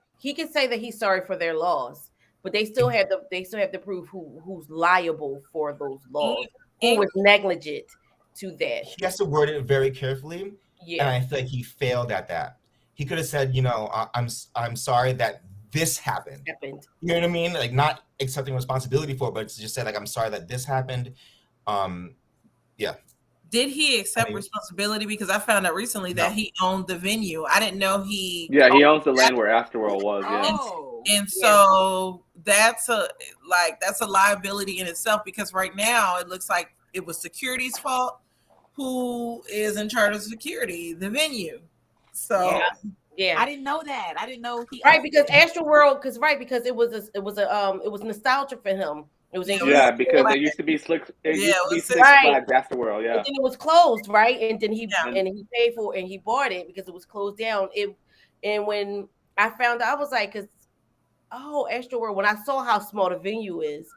say that he's sorry for their loss, but they still have to prove who's liable for those laws, who was negligent to that. he has to word it very carefully, and Yeah. I feel like he failed at that. He could have said, I'm sorry that this happened. You know what I mean? Like, not accepting responsibility for it, but just said, like, I'm sorry that this happened. Yeah. Did he accept I mean- responsibility? Because I found out recently that No. he owned the venue. I didn't know he. Yeah, he owns the land where Astroworld was. Yeah. Oh, And so that's a liability in itself, because right now it looks like it was security's fault. Who is in charge of security? The venue. So Yeah. I didn't know that. I didn't know he. Right, because Astroworld, because it was nostalgia for him. It was in Yeah, because there used to be Six Right. Flags Astroworld. Yeah. And then it was closed, right? And then he Yeah. paid for it and he bought it because it was closed down. And when I found out, I was like, Astroworld, when I saw how small the venue is,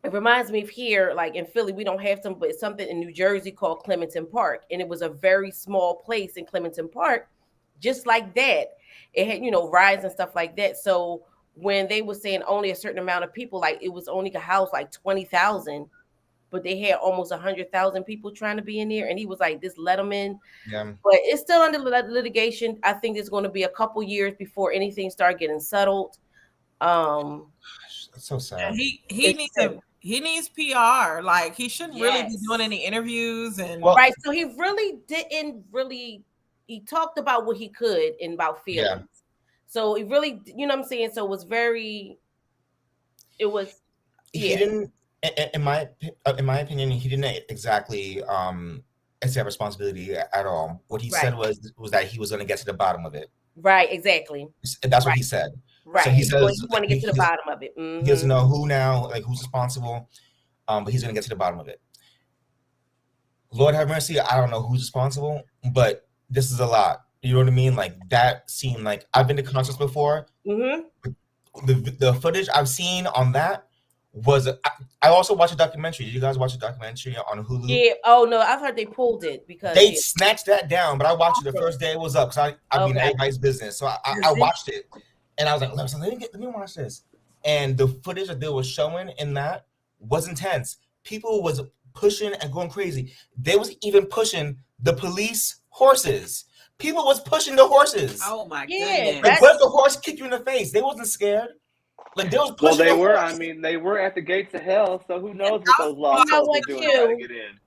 it reminds me of here, like in Philly, we don't have but it's something in New Jersey called Clementon Park. And it was a very small place in Clementon Park, just like that. It had, rides and stuff like that. So when they were saying only a certain amount of people, like it was only a house like 20,000, but they had almost 100,000 people trying to be in there. And he was like, just let them in. Yeah. But it's still under litigation. I think it's going to be a couple years before anything start getting settled. That's so sad. He needs PR. Like, he shouldn't really be Yes. doing any interviews and Well- Right. So he really didn't he talked about what he could and about feelings. Yeah. So he really, you know what I'm saying? So he didn't, in my opinion, he didn't exactly accept responsibility at all. What he said was that he was going to get to the bottom of it. Right, exactly. That's what he said. Right. So he says you want to get to the bottom of it. He doesn't know who now, like who's responsible, but he's going to get to the bottom of it. Lord have mercy, I don't know who's responsible, but this is a lot. You know what I mean? Like, that seemed like, I've been to concerts before. Mm-hmm. The footage I've seen on that was, I also watched a documentary. Did you guys watch a documentary on Hulu? Yeah. Oh no, I've heard they pulled it because they snatched that down, but I watched it the first day it was up because I mean everybody's business. So I watched it and I was like, let me watch this. And the footage that they were showing in that was intense. People was pushing and going crazy. They was even pushing the police horses. People was pushing the horses. Oh my Yeah, goodness! Like, what if the horse kicked you in the face? They wasn't scared. Like, they was pushing. Well, they the were. horse. I mean, they were at the gates of hell. So who knows what those law codes are doing trying to get in.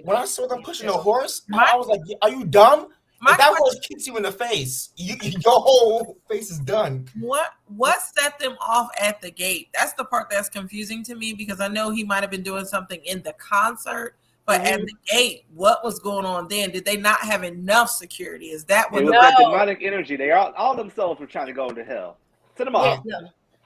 When I saw them pushing the horse, I was like, "Are you dumb? If that horse kicks you in the face, your whole face is done." What set them off at the gate? That's the part that's confusing to me, because I know he might have been doing something in the concert, but at the gate, what was going on then? Did they not have enough security? Is that what it was that demonic energy? They all themselves were trying to go into hell. Send them off.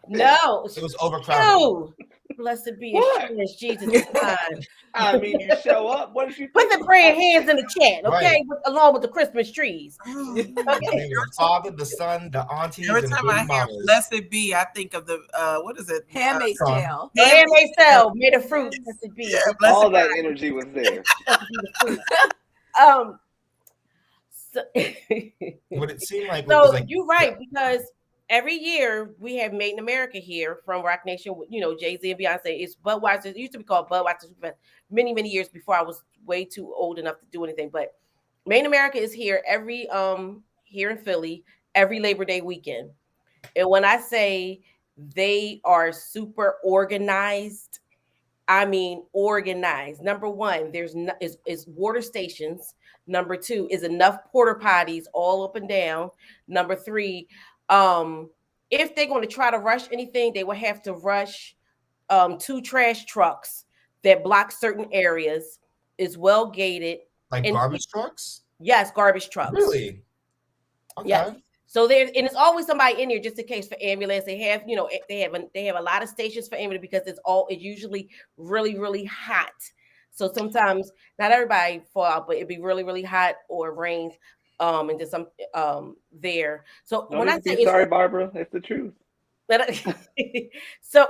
No, it was overcrowded. No. Blessed be assurance, Jesus is mine. I mean, you show up. What did you put the praying hands in the chat, okay? Right. Along with the Christmas trees. Okay. The father, the son, the aunties, every and time the I hear mamas. "Blessed be," I think of the what is it? Handmaid's Tale. Handmaid's Tale, may the fruit blessed be. Yeah, all that energy was there. So, What it seemed like so was like, you're right, because every year we have Made in America here from Rock Nation, Jay-Z and Beyonce. It's Budweiser. It used to be called Budweiser many, many years before I was way too old enough to do anything. But Made in America is here every here in Philly every Labor Day weekend. And when I say they are super organized, I mean organized. Number one, there's is water stations. Number two is enough porta potties all up and down. Number three, if they're going to try to rush anything, they will have to rush 2 trash trucks that block certain areas. Is well gated. Like garbage trucks? Yes, garbage trucks. Really? Okay. Yes. So it's always somebody in here just in case for ambulance. They have, they have a lot of stations for ambulance because it's usually really, really hot. So sometimes not everybody fall out, but it'd be really, really hot or it rains. And just some there. So Don't when I say sorry, Barbara, it's the truth. So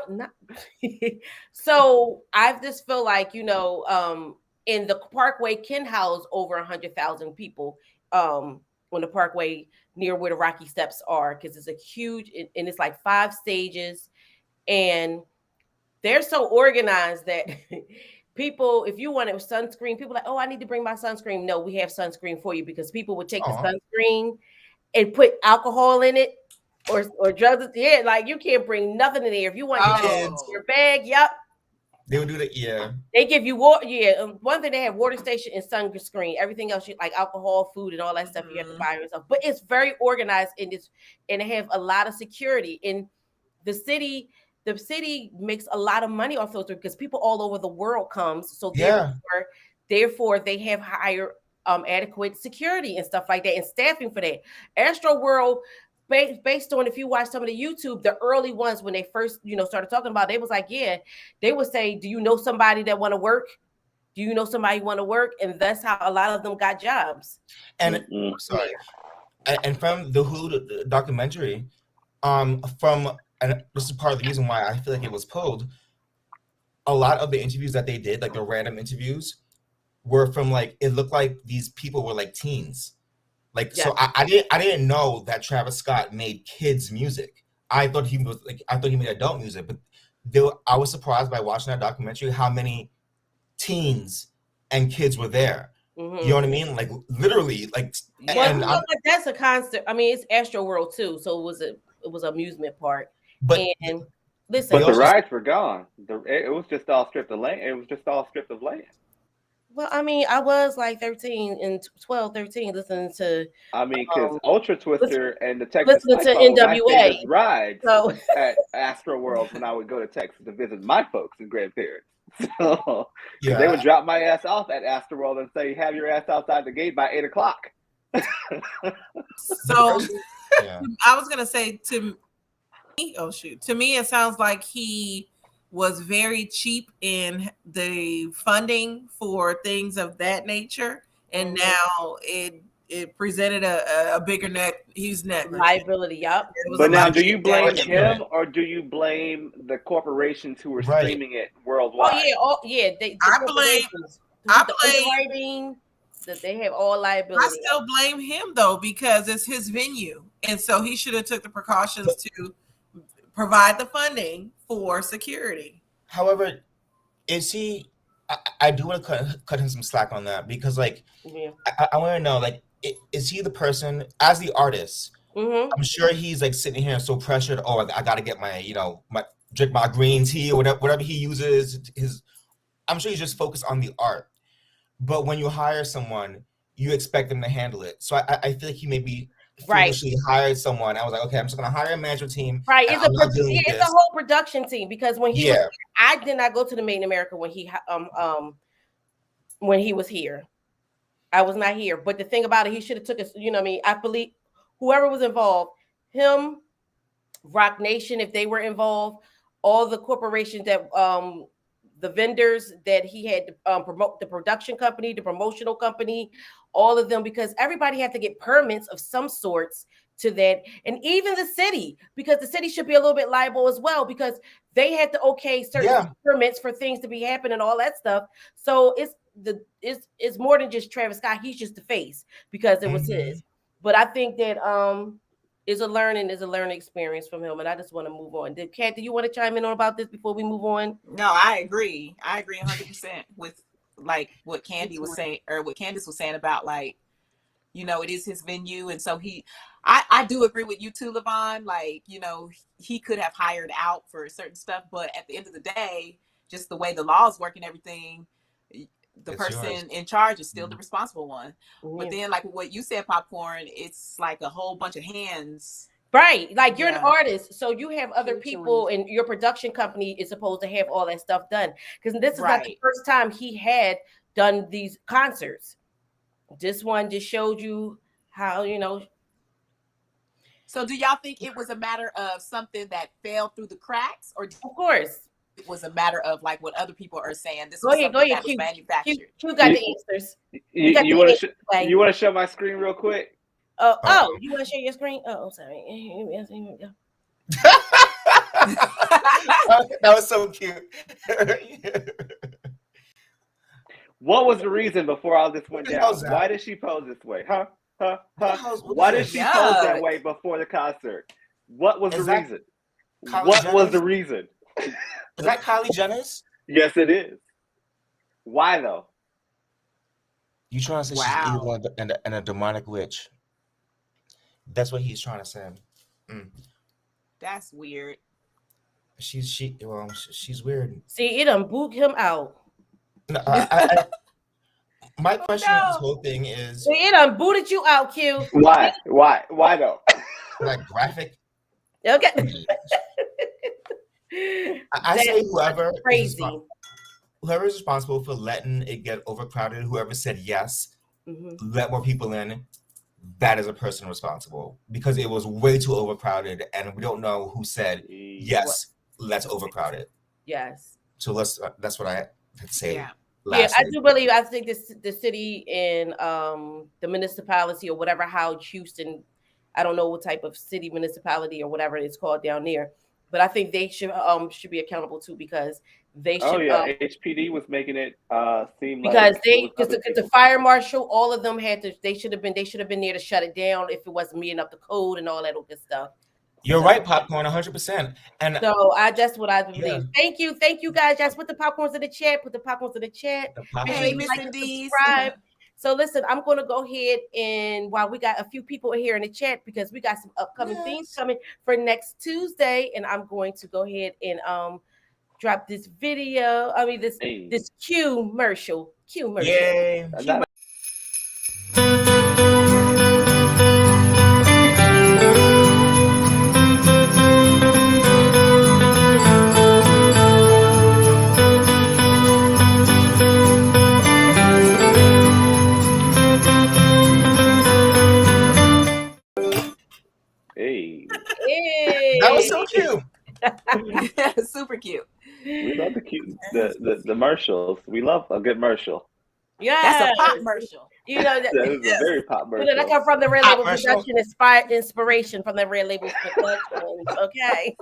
I just feel like in the Parkway can house over 100,000 people. On the Parkway near where the Rocky Steps are, because it's a huge and it's like 5 stages, and they're so organized that. People, if you wanted sunscreen, people are like, oh, I need to bring my sunscreen. No, we have sunscreen for you, because people would take the sunscreen and put alcohol in it or drugs. Yeah, like you can't bring nothing in there. If you want your bag, yep. They would do the yeah. They give you water. Yeah, one thing they have water station and sunscreen. Everything else, like alcohol, food, and all that stuff, you have to buy yourself. But it's very organized and they have a lot of security. In the city makes a lot of money off those because people all over the world comes. So therefore, they have higher adequate security and stuff like that and staffing for that. Astro World. Based on if you watch some of the YouTube, the early ones when they first started talking about, they was like, yeah, they would say, do you know somebody that want to work? Do you know somebody want to work? And that's how a lot of them got jobs. And sorry, and from the Hulu documentary, and this is part of the reason why I feel like it was pulled. A lot of the interviews that they did, like the random interviews, were from like it looked like these people were like teens. Like so, I didn't know that Travis Scott made kids music. I thought he made adult music, but I was surprised by watching that documentary how many teens and kids were there. Mm-hmm. You know what I mean? Like literally, like. Well, that's a concert. I mean, it's Astro World too, so it was an amusement park. But listen, the rides were gone. It was just all stripped of land. It was just all stripped of land. Well, I mean, I was like 13 and 12, 13 listening to. I mean, because Ultra Twister and the Texas listening to NWA rides at Astro World when I would go to Texas to visit my folks and grandparents. So they would drop my ass off at Astro World and say, "Have your ass outside the gate by 8 o'clock." So, I was gonna say to me, it sounds like he was very cheap in the funding for things of that nature, and now it presented a bigger liability. Yep. But now, do you blame him or do you blame the corporations who were streaming it worldwide? I blame that they have all liability. I still blame him though because it's his venue, and so he should have took the precautions to provide the funding for security. However, is he? I do want to cut him some slack on that because, like, I want to know, like, is he the person as the artist? Mm-hmm. I'm sure he's like sitting here so pressured. Oh, I got to get my, drink my green tea or whatever he uses. I'm sure he's just focused on the art. But when you hire someone, you expect them to handle it. So I feel like he may be. Foolishly hired someone. I was like, okay, I'm just gonna hire a management team. Right, it's a whole production team because when he was, I did not go to the Made in America when he was here. I was not here. But the thing about it, he should have took us. You know what I mean? I believe whoever was involved, him, Rock Nation, if they were involved, all the corporations that the vendors that he had to promote, the production company, the promotional company, all of them, because everybody had to get permits of some sorts to that. And even the city, because the city should be a little bit liable as well, because they had to certain permits for things to be happening and all that stuff. So it's more than just Travis Scott. He's just the face because it was his. But I think that is a learning experience from him, and I just want to move on. Kat, do you want to chime in on about this before we move on? No, I agree 100% with like what Candy was saying, or what Candace was saying about, like, it is his venue, and so I do agree with you too, Levon. Like, he could have hired out for certain stuff, but at the end of the day, just the way the laws work and everything, the person in charge is still the responsible one. But then, like what you said, Popcorn, it's like a whole bunch of hands. Right. Like you're an artist, so you have other people, and your production company is supposed to have all that stuff done. Because this is not the first time he had done these concerts. This one just showed you how, So do y'all think it was a matter of something that fell through the cracks? Or of course. It was a matter of like what other people are saying? This go was ahead, that was manufactured. You got the answers. You want to show my screen real quick? You want to share your screen? Oh, sorry. That was so cute. What was the reason before all this went down? Why did she pose this way? Huh? Why did she pose that way before the concert? What was the reason? What was the reason? Is that Kylie Jenner's? Yes, it is. Why though? You trying to say she's evil and a demonic witch? That's what he's trying to say. That's weird. she's weird. See, it done boot him out. No, my question with this no. whole thing is See, it done booted you out, Q. Why? Why though? like graphic. Okay. I say crazy. whoever is responsible for letting it get overcrowded, whoever said yes, let more people in, that is a person responsible because it was way too overcrowded and we don't know who said yes, let's overcrowd it. Yes. So that's what I had to say. Yeah. Yeah, I lastly. do believe. I think the city and the municipality or whatever, how Houston, I don't know what type of city municipality or whatever it's called down there, but I think they should be accountable too because they Oh should. yeah, HPD was making it seem Because like it was because other the people. fire marshal, all of them had to. They should have been there to shut it down if it wasn't meeting up the code and all that good stuff. You're So- right, popcorn, 100%. And So that's what I believe. Yeah. Thank you guys. Just put the popcorns in the chat. Put the popcorns in the chat. the Make sure Hey, you Miss like and Indies. subscribe. So listen, I'm going to go ahead and while we got a few people here in the chat because we got some upcoming things coming for next Tuesday, and I'm going to go ahead and drop this video. I mean this Q commercial. Yay. Hey, That was so cute. Super cute. we love the commercials. We love a good commercial. Yeah, That's a pop commercial. You know that. That is a very pop You know, that commercial. come from the Red Pop Label commercial. Production, inspiration from the Red Label Productions. Okay,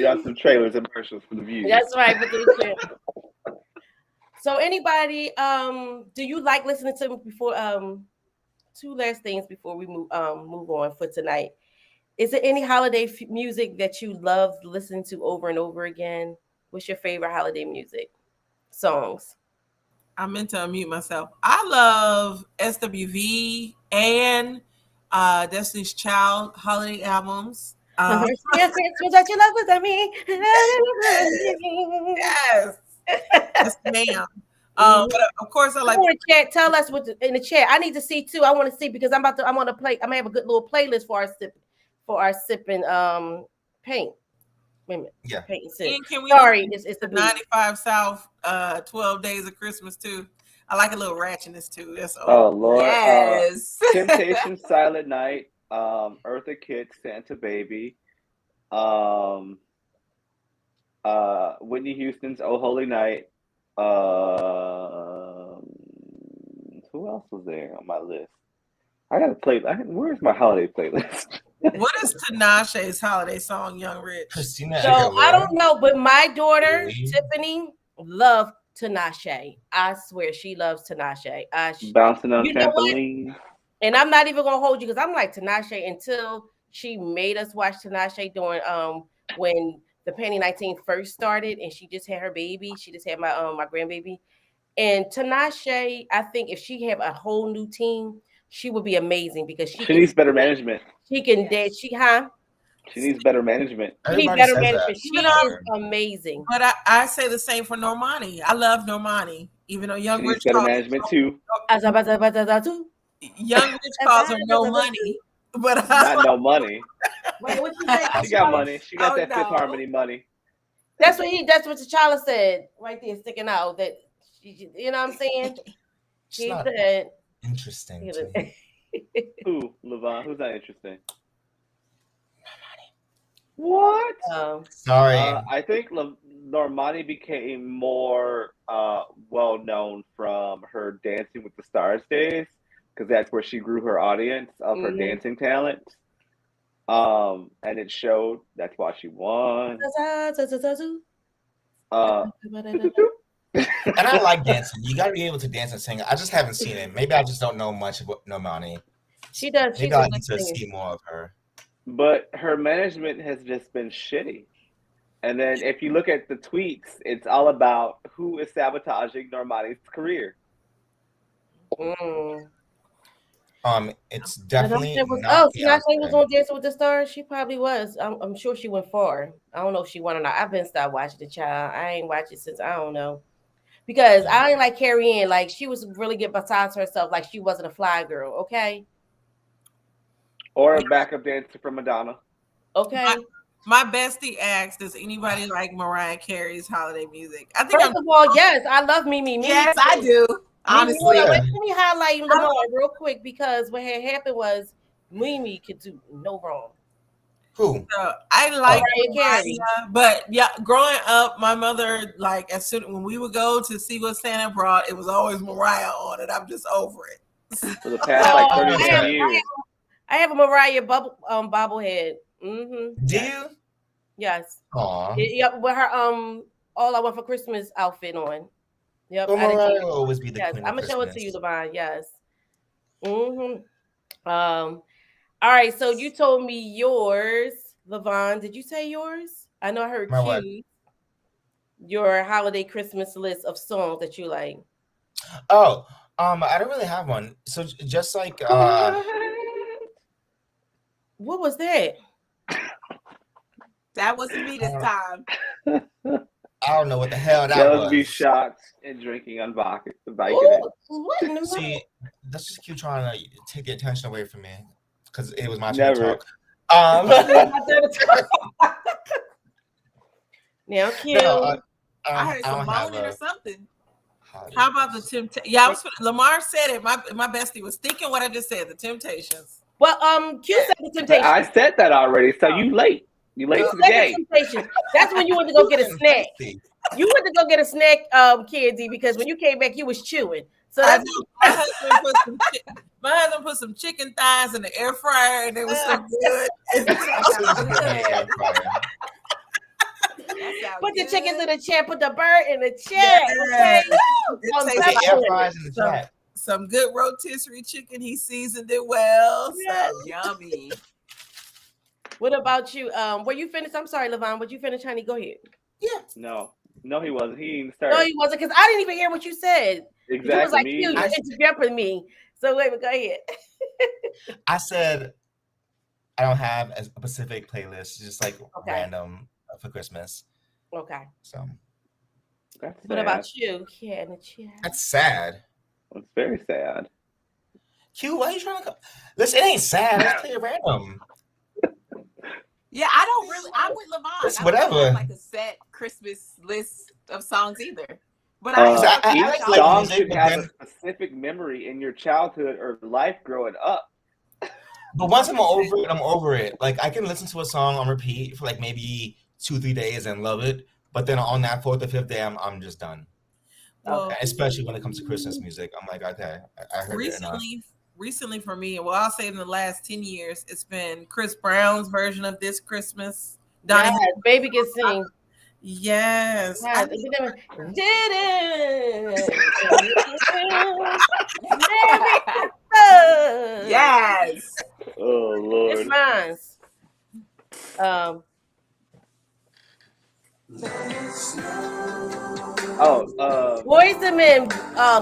Got some trailers and commercials for the views. that's right. But so, anybody, do you like listening to before? Two last things before we move on for tonight. Is there any holiday music that you love listening to over and over again? What's your favorite holiday music songs? I meant to unmute myself. I love SWV and Destiny's Child holiday albums. Yes, what you love with me. Yes, yes, ma'am. But of course, I like. Chat. Tell us what in the chat. I need to see too. I want to see because I'm going to play. I'm gonna have a good little playlist for our sipping paint. Wait a minute. Yeah. Paint and sip. And can we Sorry, it's the 95 South 12 Days of Christmas too. I like a little ratchetness too. That's all. Oh Lord. Yes. Temptation, Silent Night, Eartha Kitt, Santa Baby, Whitney Houston's Oh Holy Night. Who else was there on my list? I gotta play. Where's my holiday playlist? What is Tinashe's holiday song, Young Rich? Christina So Aguilera. I don't know, but my daughter Really? Tiffany loved Tinashe. I swear she loves Tinashe. Bouncing on You know what? trampoline. And I'm not even gonna hold you because I'm like Tinashe until she made us watch Tinashe during when the Penny 19 first started and she just had her baby. She just had my grandbaby. And Tinashe, I think if she had a whole new team, she would be amazing because she needs better management. She can dance. She needs better management. She needs Everybody better says management. that. She is amazing. But I say the same for Normani. I love Normani, even though Young She Rich needs better calls management too. Young Rich calls her No Money, but Not no money. Wait, what you say? She got money. She got Oh, that no. Fifth Harmony money. That's what T'Challa said right there, sticking out. That you know what I'm saying? It's He not said. interesting to me. Who, Levon? Who's not interesting? What? Sorry. I think Normani became more well known from her Dancing with the Stars days because that's where she grew her audience of her dancing talent. And it showed. That's why she won. And I like dancing. You got to be able to dance and sing. I just haven't seen it. Maybe I just don't know much about Normani. She does. Maybe I need to see more of her. But her management has just been shitty. And then if you look at the tweets, it's all about who is sabotaging Normani's career. It's Tinashe definitely was not Tinashe was Beyonce. on Dancing with the Stars. She probably was. I'm sure she went far. I don't know if she won or not. I've been stopped watching the child. I ain't watched it since I don't know. Because Yeah. I ain't like Carrie Ann. Like she was really good besides herself. Like she wasn't a fly girl. Okay. Or a backup dancer for Madonna. Okay. My bestie asked, "Does anybody like Mariah Carey's holiday music?" I think First of all, yes, I love Mimi. Mimi, Yes, I do. Mimi, hold Honestly, on, Yeah. let me highlight Lamar real quick because what had happened was Mimi could do no wrong. Who? I like Mariah Carey. but yeah, growing up, my mother like as soon when we would go to see what Santa brought, it was always Mariah on it. I'm just over it. For the past like Oh, 32 years. I have a Mariah bobblehead. Mm-hmm. Do you? Yes. Aw. Yep. With her all I want for Christmas outfit on. Yep. Well, I didn't- Mariah will always be the yes. queen I'm of gonna show it to Christmas. you, Levon. Yes. Mm-hmm. All right. So you told me yours, Levon. Did you say yours? I know I heard My what? Q. Your holiday Christmas list of songs that you like. Oh, I don't really have one. So just like What was that? that wasn't me this time. I don't know what the hell that That was me was. shocked and drinking on vodka. Ooh, what in the See, that's just keep trying to take the attention away from me because it was my turn Never. to talk. Now, Q. No, I heard I some don't have moaning or a something. holiday How about the list. Temptations? Yeah, Lamar said it. My bestie was thinking what I just said. The Temptations. Well, Q said the Temptations. I said that already, so you late. You late to the Said the game. Temptations. That's when you went to go get a Listen, snack. Bestie. You went to go get a snack, Candy, because when you came back, you was chewing. So I that's know my husband put some chicken thighs in the air fryer, and they were so good. That sounds put the good. chickens in the chair, put the bird in the chair. Okay. It Put tastes the air like fries in the chat. some good rotisserie chicken. He seasoned it well. Yes. So Yummy. What about you? Were you finished? I'm sorry, Levon. Would you finish, honey? Go ahead. No, he wasn't. He didn't No, start. he wasn't, because I didn't even hear what you said. Exactly. You was like, Me you either. interrupted me. So wait, go ahead. I said I don't have a specific playlist, just like Okay. random for Christmas. Okay. So That's What sad. about you? Yeah, in the chat. that's sad. It's very sad. Q, why are you trying to come? Listen, it ain't sad. Let's play it random. Yeah, I don't really. I'm with Lavon. It's I don't really whatever. have like a set Christmas list of songs either. But I Each like song music, should but have then- a specific memory in your childhood or life growing up. But once I'm over it, I'm over it. Like I can listen to a song on repeat for like maybe 2-3 days and love it. But then on that 4th or 5th day, I'm just done. well, Especially when it comes to Christmas music, I'm like, okay, I heard it enough. recently for me, well, I'll say in the last 10 years, it's been Chris Brown's version of This Christmas. Donnie, Yes, baby can sing. yes. Yes, yes. Oh It's Lord. mine. Boys and Men,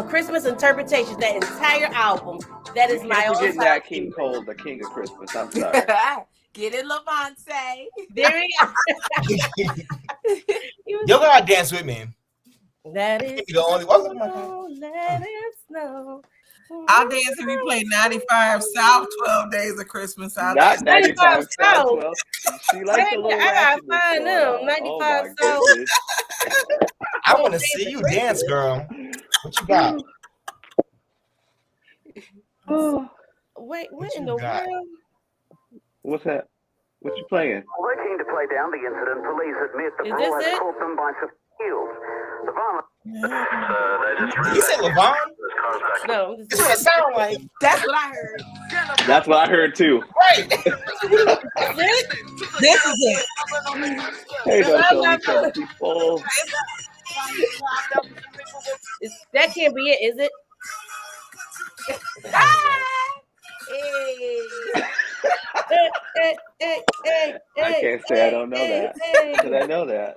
Christmas Interpretations, that entire album. That is You my can't own forget Nat King Cole, the king of Christmas. I'm sorry. Get it, Levante. There we go. Y'all gotta dance with me. That is The only one. snow, let it snow. I'll dance if you play 95 South 12 Days of Christmas. I'll Not dance. 95 South. South 12. She likes a little I gotta ratchetness find going them. on. 95 Oh my goodness. I want to see you dance, girl. What you got? Wait, what What in you the got? world? What's that? What you playing? Working to play down the incident, police admit the Is brawl this has it? caught them by surprise. The violence. You said Levon? No, This is what it sound like. That's what I heard. That's what I heard too. Right. This is it. Hey, don't tell each other, people. that can't be it, is it? I can't say I don't know that. But I know that.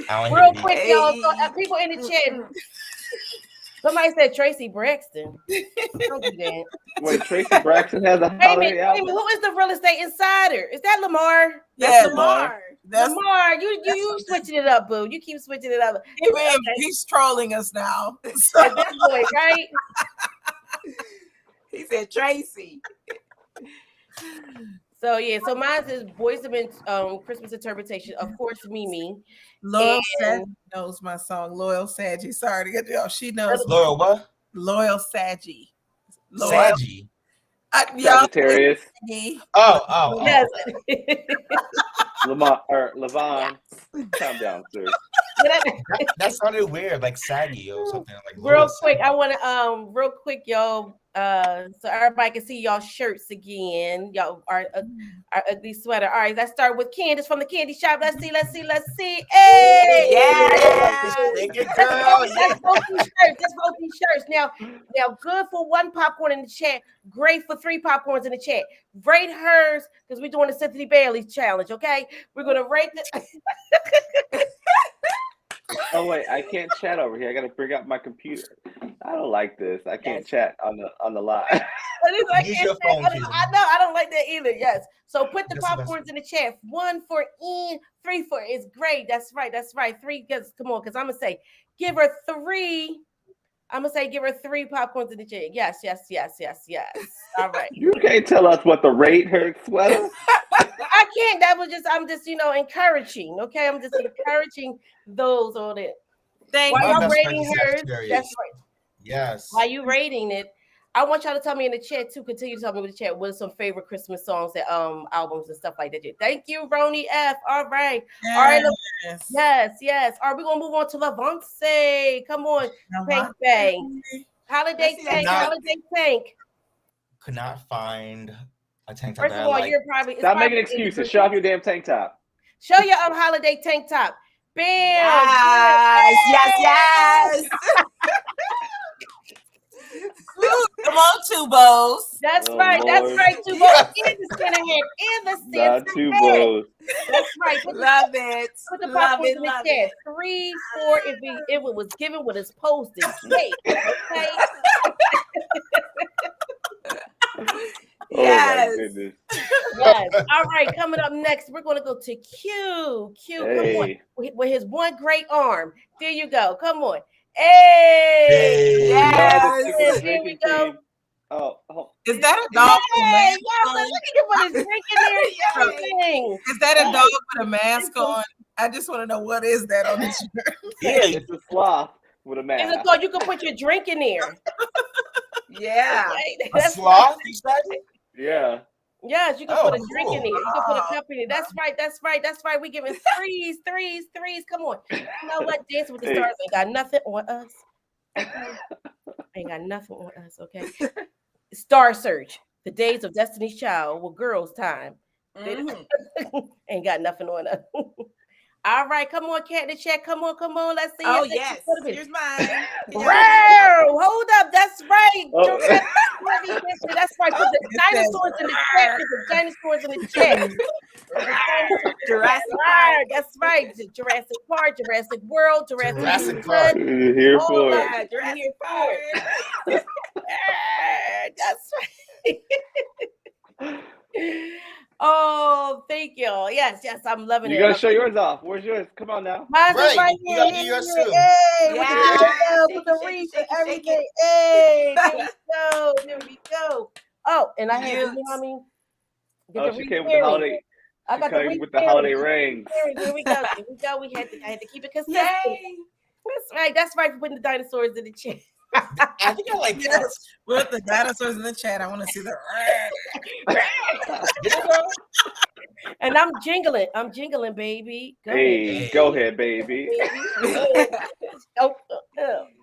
I don't Real hear quick, Hey. y'all. So, people in the chat, Somebody said Tracy Braxton. Don't do that. Wait, Tracy Braxton has a Wait a holiday minute, album. who is the real estate insider? Is that Lamar? That's Yeah, Lamar. Lamar, you switching it up, boo. You keep switching it up. He's trolling us now. At this point, right? He said Tracy. So yeah, so mine is Boys to Men Christmas interpretation. Of course, Mimi. Loyal And- Saggy knows my song. Loyal Saggy. Sorry to get you off. She knows Loyal what? Loyal Saggy. Saggy. Sagittarius. Oh. Yes. Lamar or Levon. Calm down, sir. That sounded weird, like saggy or something. Like Real quick, I want to real quick, y'all, so everybody can see y'all shirts again. Y'all our ugly sweater. All right, let's start with Candace from the candy shop. Let's see. Hey, Yes. Let's vote these shirts. Now, good for 1 popcorn in the chat. Great for 3 popcorns in the chat. Rate hers because we're doing the Cynthia Bailey challenge. Okay, we're gonna rate the. Oh wait, I can't chat over here. I gotta bring out my computer. I don't like this. I can't chat on the live. Use your phone, I know. I don't like that either. Yes. So put the That's the best popcorns in the chat. 1 for Ian, 3 for is great. That's right. 3 because come on, because I'm gonna say give her 3. I'm gonna say give her 3 popcorns in the chat. Yes. All right. You can't tell us what to rate her sweater. I can't. I'm just encouraging. Okay, I'm just encouraging those on it. Thank While you. y'all rating hers, Sagittarius. that's right. Yes. While you rating it, I want y'all to tell me in the chat too. Continue to tell me in the chat what are some favorite Christmas songs that albums and stuff like that. Thank you, Roni F. All right. Yes. All right. Yes. All right, we're gonna move on to Lavance. Come on, Tank Bang. Holiday Tank. Could not find a tank top First that of I all, like. you're probably Stop making excuses. Show off your damn tank top. Show your holiday tank top. Bam. Yes. Come on, Tubos. That's Oh, right. Lord. That's right. Two bows in the Santa head. In the Not Santa two head. bows. That's right. Love it. Put the Love popcorn it. in the Love chat. it. 3, 4. If it was given what it's supposed to take. Okay. Yes. Oh my goodness. Yes. All right. Coming up next, we're going to go to Q. Come on. Hey. With his one great arm. There you go. Come on. Hey. Yes. Here we go. Oh. Is that a dog with a Hey, mask y'all, on? look at him with his drink in there and everything. Is that a dog with a mask on? I just want to know what is that on his shirt. Yeah. It's a sloth with a It's mask. a called you can put your drink in there. Yeah. Okay? A sloth, you said? Yeah. Yes, you can Oh, put a drink in there. You can put a cup in it. That's right. We giving threes. Come on. You know what? Dancing with the Stars ain't got nothing on us. Okay? Ain't got nothing on us. Okay. Star Search, the days of Destiny's Child with girls' time. Ain't got nothing on us. All right, come on, cat in the chat. Come on. Let's see. Oh, yes. Here's mine. Wow, hold up. That's right. Oh. That's right. Put the dinosaurs in the chat. Put the dinosaurs in the chat. Jurassic Park. That's right. Jurassic Park, Jurassic World, Jurassic Park. Here for it. Yeah, Jurassic Park. That's right. Oh, thank you. Yes, I'm loving it. You gotta show yours off. Where's yours? Come on now. Mine's Right. here. You gotta do yours too. Hey, Yeah. with the wreath and Shake it. everything. Hey, there we go. Oh, and I had, Cute. you know what I mean? Oh, she came with the holiday. I got the Came wreath with the holiday earrings. rings. Here we go. I had to keep it consistent. Yay. That's right for putting the dinosaurs in the chair. I think I like Yes. cats. With the dinosaurs in the chat, I want to see the. And I'm jingling, baby. Go Hey, ahead. go ahead, baby. Oh,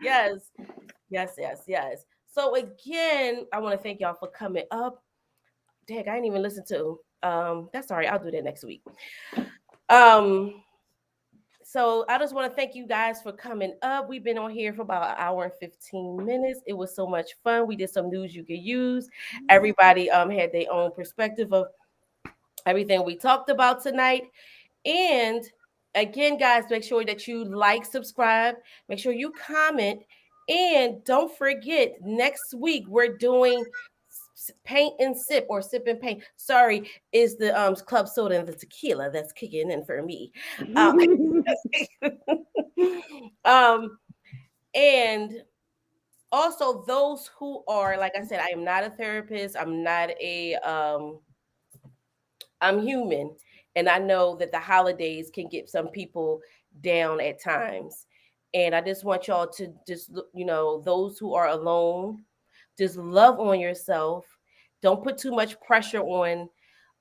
yes. So again, I want to thank y'all for coming up. Dang, I didn't even listen to. That's all right. I'll do that next week. So I just want to thank you guys for coming up. We've been on here for about 1 hour and 15 minutes. It was so much fun. We did some news you could use. Everybody had their own perspective of everything we talked about tonight. And again, guys, make sure that you like, subscribe, make sure you comment, And don't forget, next week we're doing paint and sip or sip and paint. Sorry, is the club soda and the tequila that's kicking in for me. Um, um and also those who are, like I said, I am not a therapist. I'm not a I'm human, and I know that the holidays can get some people down at times. And I just want y'all to just, those who are alone, just love on yourself. Don't put too much pressure on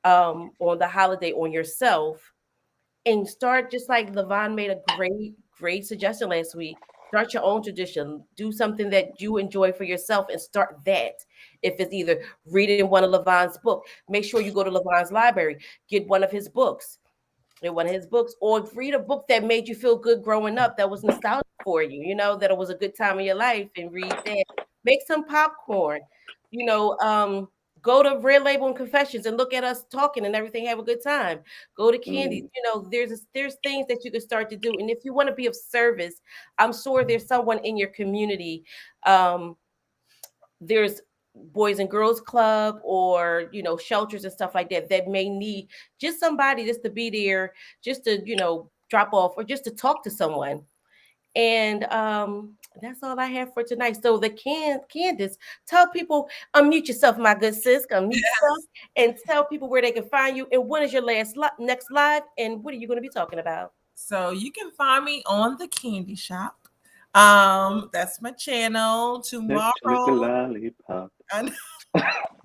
the holiday on yourself, and start, just like Levon made a great suggestion last week. Start your own tradition. Do something that you enjoy for yourself and start that. If it's either reading one of Levon's books, make sure you go to Levon's library, get one of his books. Read one of his books, or read a book that made you feel good growing up, that was nostalgic for you, that it was a good time in your life, and read that. Make some popcorn, you know, go to Red Label and Confessions and look at us talking and everything, have a good time. Go to Candy, there's things that you can start to do. And if you want to be of service, I'm sure there's someone in your community. There's Boys and Girls Club, or shelters and stuff like that may need just somebody just to be there, just to drop off, or just to talk to someone. And that's all I have for tonight. So Candace, tell people, unmute yourself, my good sis, unmute yourself, and tell people where they can find you, and when is your next live, and what are you going to be talking about? So you can find me on the Candy Shop. That's my channel. Tomorrow, lollipop.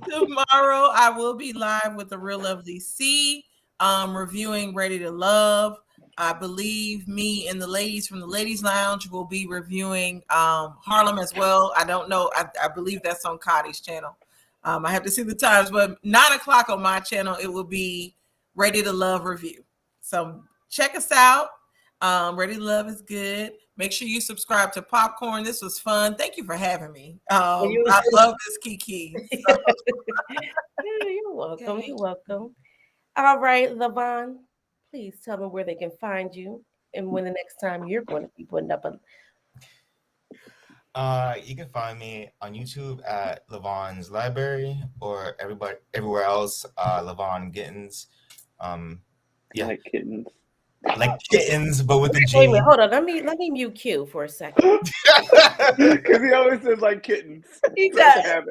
Tomorrow I will be live with the Real Lovely C, reviewing Ready to Love. I believe me and the ladies from the Ladies Lounge will be reviewing Harlem as well. I don't know. I believe that's on Cotty's channel. I have to see the times, but 9:00 on my channel, it will be Ready to Love review. So check us out. Ready to Love is good. Make sure you subscribe to Popcorn. This was fun. Thank you for having me. I love this Kiki. So. You're welcome. Okay. You're welcome. All right, Levon, please tell them where they can find you, and when the next time you're going to be putting up a. You can find me on YouTube at Levon's Library, or everywhere else, Levon Gittens. Yeah. Like kittens. Like kittens, but with a G. Wait a minute, hold on. Let me mute Q for a second. Because he always says like kittens. He does.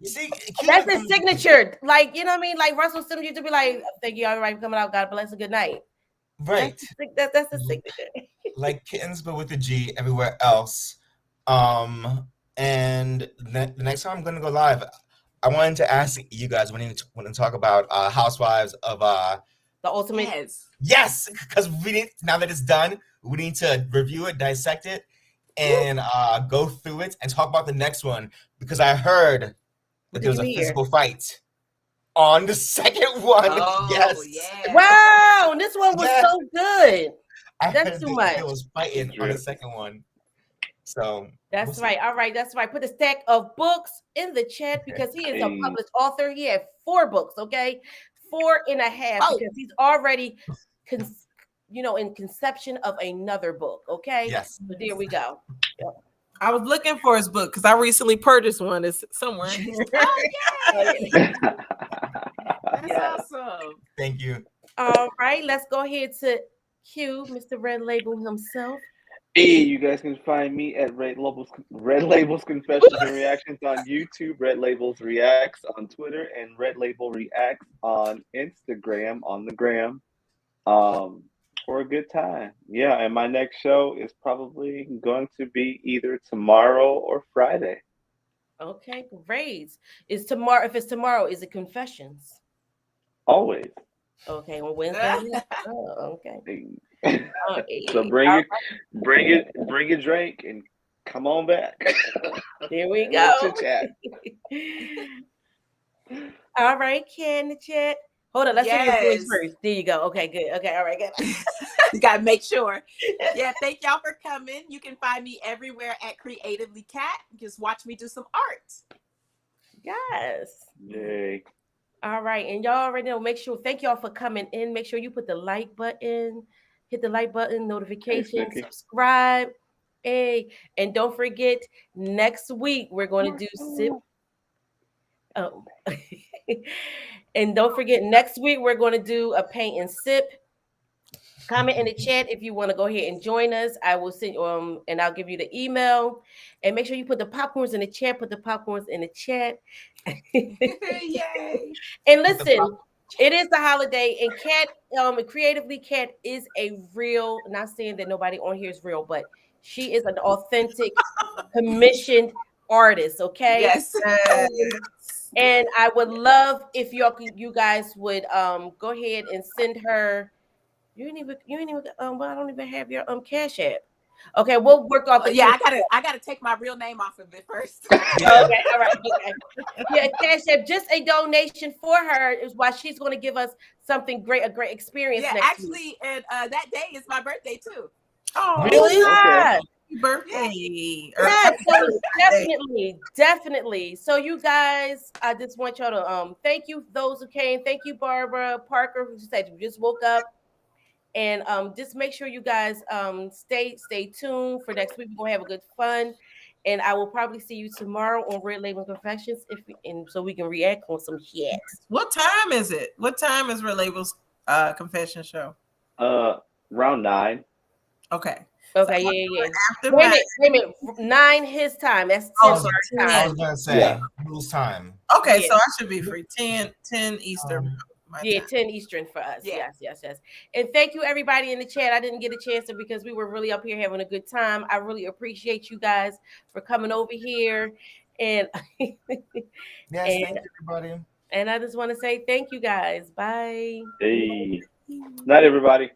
See, that's his signature. Like, you know what I mean? Like Russell Simmons used to be like, thank you, all right, coming out. God bless, a good night. Right. That's the signature. Like kittens, but with a G everywhere else. And the next time I'm going to go live, I wanted to ask you guys when you want to talk about Housewives of the Ultimate. Yes, because now that it's done, we need to review it, dissect it, and go through it and talk about the next one, because I heard that there was a physical fight on the second one. Oh, yes. Yeah. Wow, this one was so good. That's too much. It was fighting on the second one. So that's right. All right, that's right. Put a stack of books in the chat, because he is a published author. He had 4 books, okay? 4.5, because he's already in conception of another book. Okay. Yes. So there we go. Yep. I was looking for his book because I recently purchased one. It's somewhere in here. That's awesome. Thank you. All right, let's go ahead to Q, Mr. Red Label himself. Hey, you guys can find me at Red Labels Confessions and Reactions on YouTube, Red Labels Reacts on Twitter, and Red Label Reacts on Instagram, on the gram, for a good time. Yeah, and my next show is probably going to be either tomorrow or Friday. Okay, great. Is tomorrow? If it's tomorrow, is it Confessions? Always. Okay, on Wednesday. Oh, okay. So bring your drink and come on back. There we go. Chat. All right, Ken, the chat. Hold on, let's hear your voice first. There you go. Okay, good. Okay, all right, good. You gotta make sure. Yeah, thank y'all for coming. You can find me everywhere at Creatively Cat. Just watch me do some art. Yes. Yay. All right, and y'all already know. Make sure. Thank y'all for coming in. Make sure you put the like button, hit the like button, notification, subscribe, Hey, and don't forget, next week we're going to do sip. Oh. And don't forget, next week we're going to do a paint and sip. Comment in the chat if you want to go ahead and join us. I will send and I'll give you the email. And make sure you put the popcorns in the chat. Put the popcorns in the chat. Yay! And listen, it is the holiday, and Kat, creatively, Kat is a real. Not saying that nobody on here is real, but she is an authentic, commissioned artist. Okay. Yes. And I would love if you guys would go ahead and send her. You ain't even well, I don't even have your Cash App. Okay, we'll work off the Yeah, I gotta take my real name off of it first. Okay, all right, okay. Yeah, Cash App, just a donation for her is why she's gonna give us something great, a great experience Yeah, next week. actually, and that day is my birthday too. Oh, Really? Okay. happy birthday! Yeah, so definitely. So you guys, I just want y'all to thank you those who came. Thank you, Barbara Parker, who said you just woke up. And just make sure you guys stay tuned for next week. We're gonna have a good fun, and I will probably see you tomorrow on Red Label Confessions and so we can react on some shit. What time is it? What time is Red Label's confession show? Round 9. Okay. Okay, yeah. After Wait a minute. 9 his time. That's 10 our I time. was gonna say Yeah. whose time? Okay, Yeah. so I should be free. 10 Eastern. My Yeah, time. 10 Eastern for us. Yeah. Yes. And thank you, everybody in the chat. I didn't get a chance to because we were really up here having a good time. I really appreciate you guys for coming over here. And Yes, thank you, everybody. And I just want to say thank you guys. Bye. Hey. Night, everybody.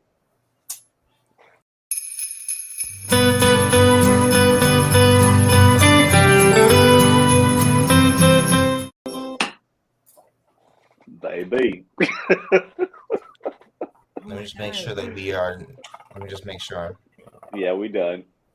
Baby. Let me just make sure that we are. Let me just make sure. Yeah, we done.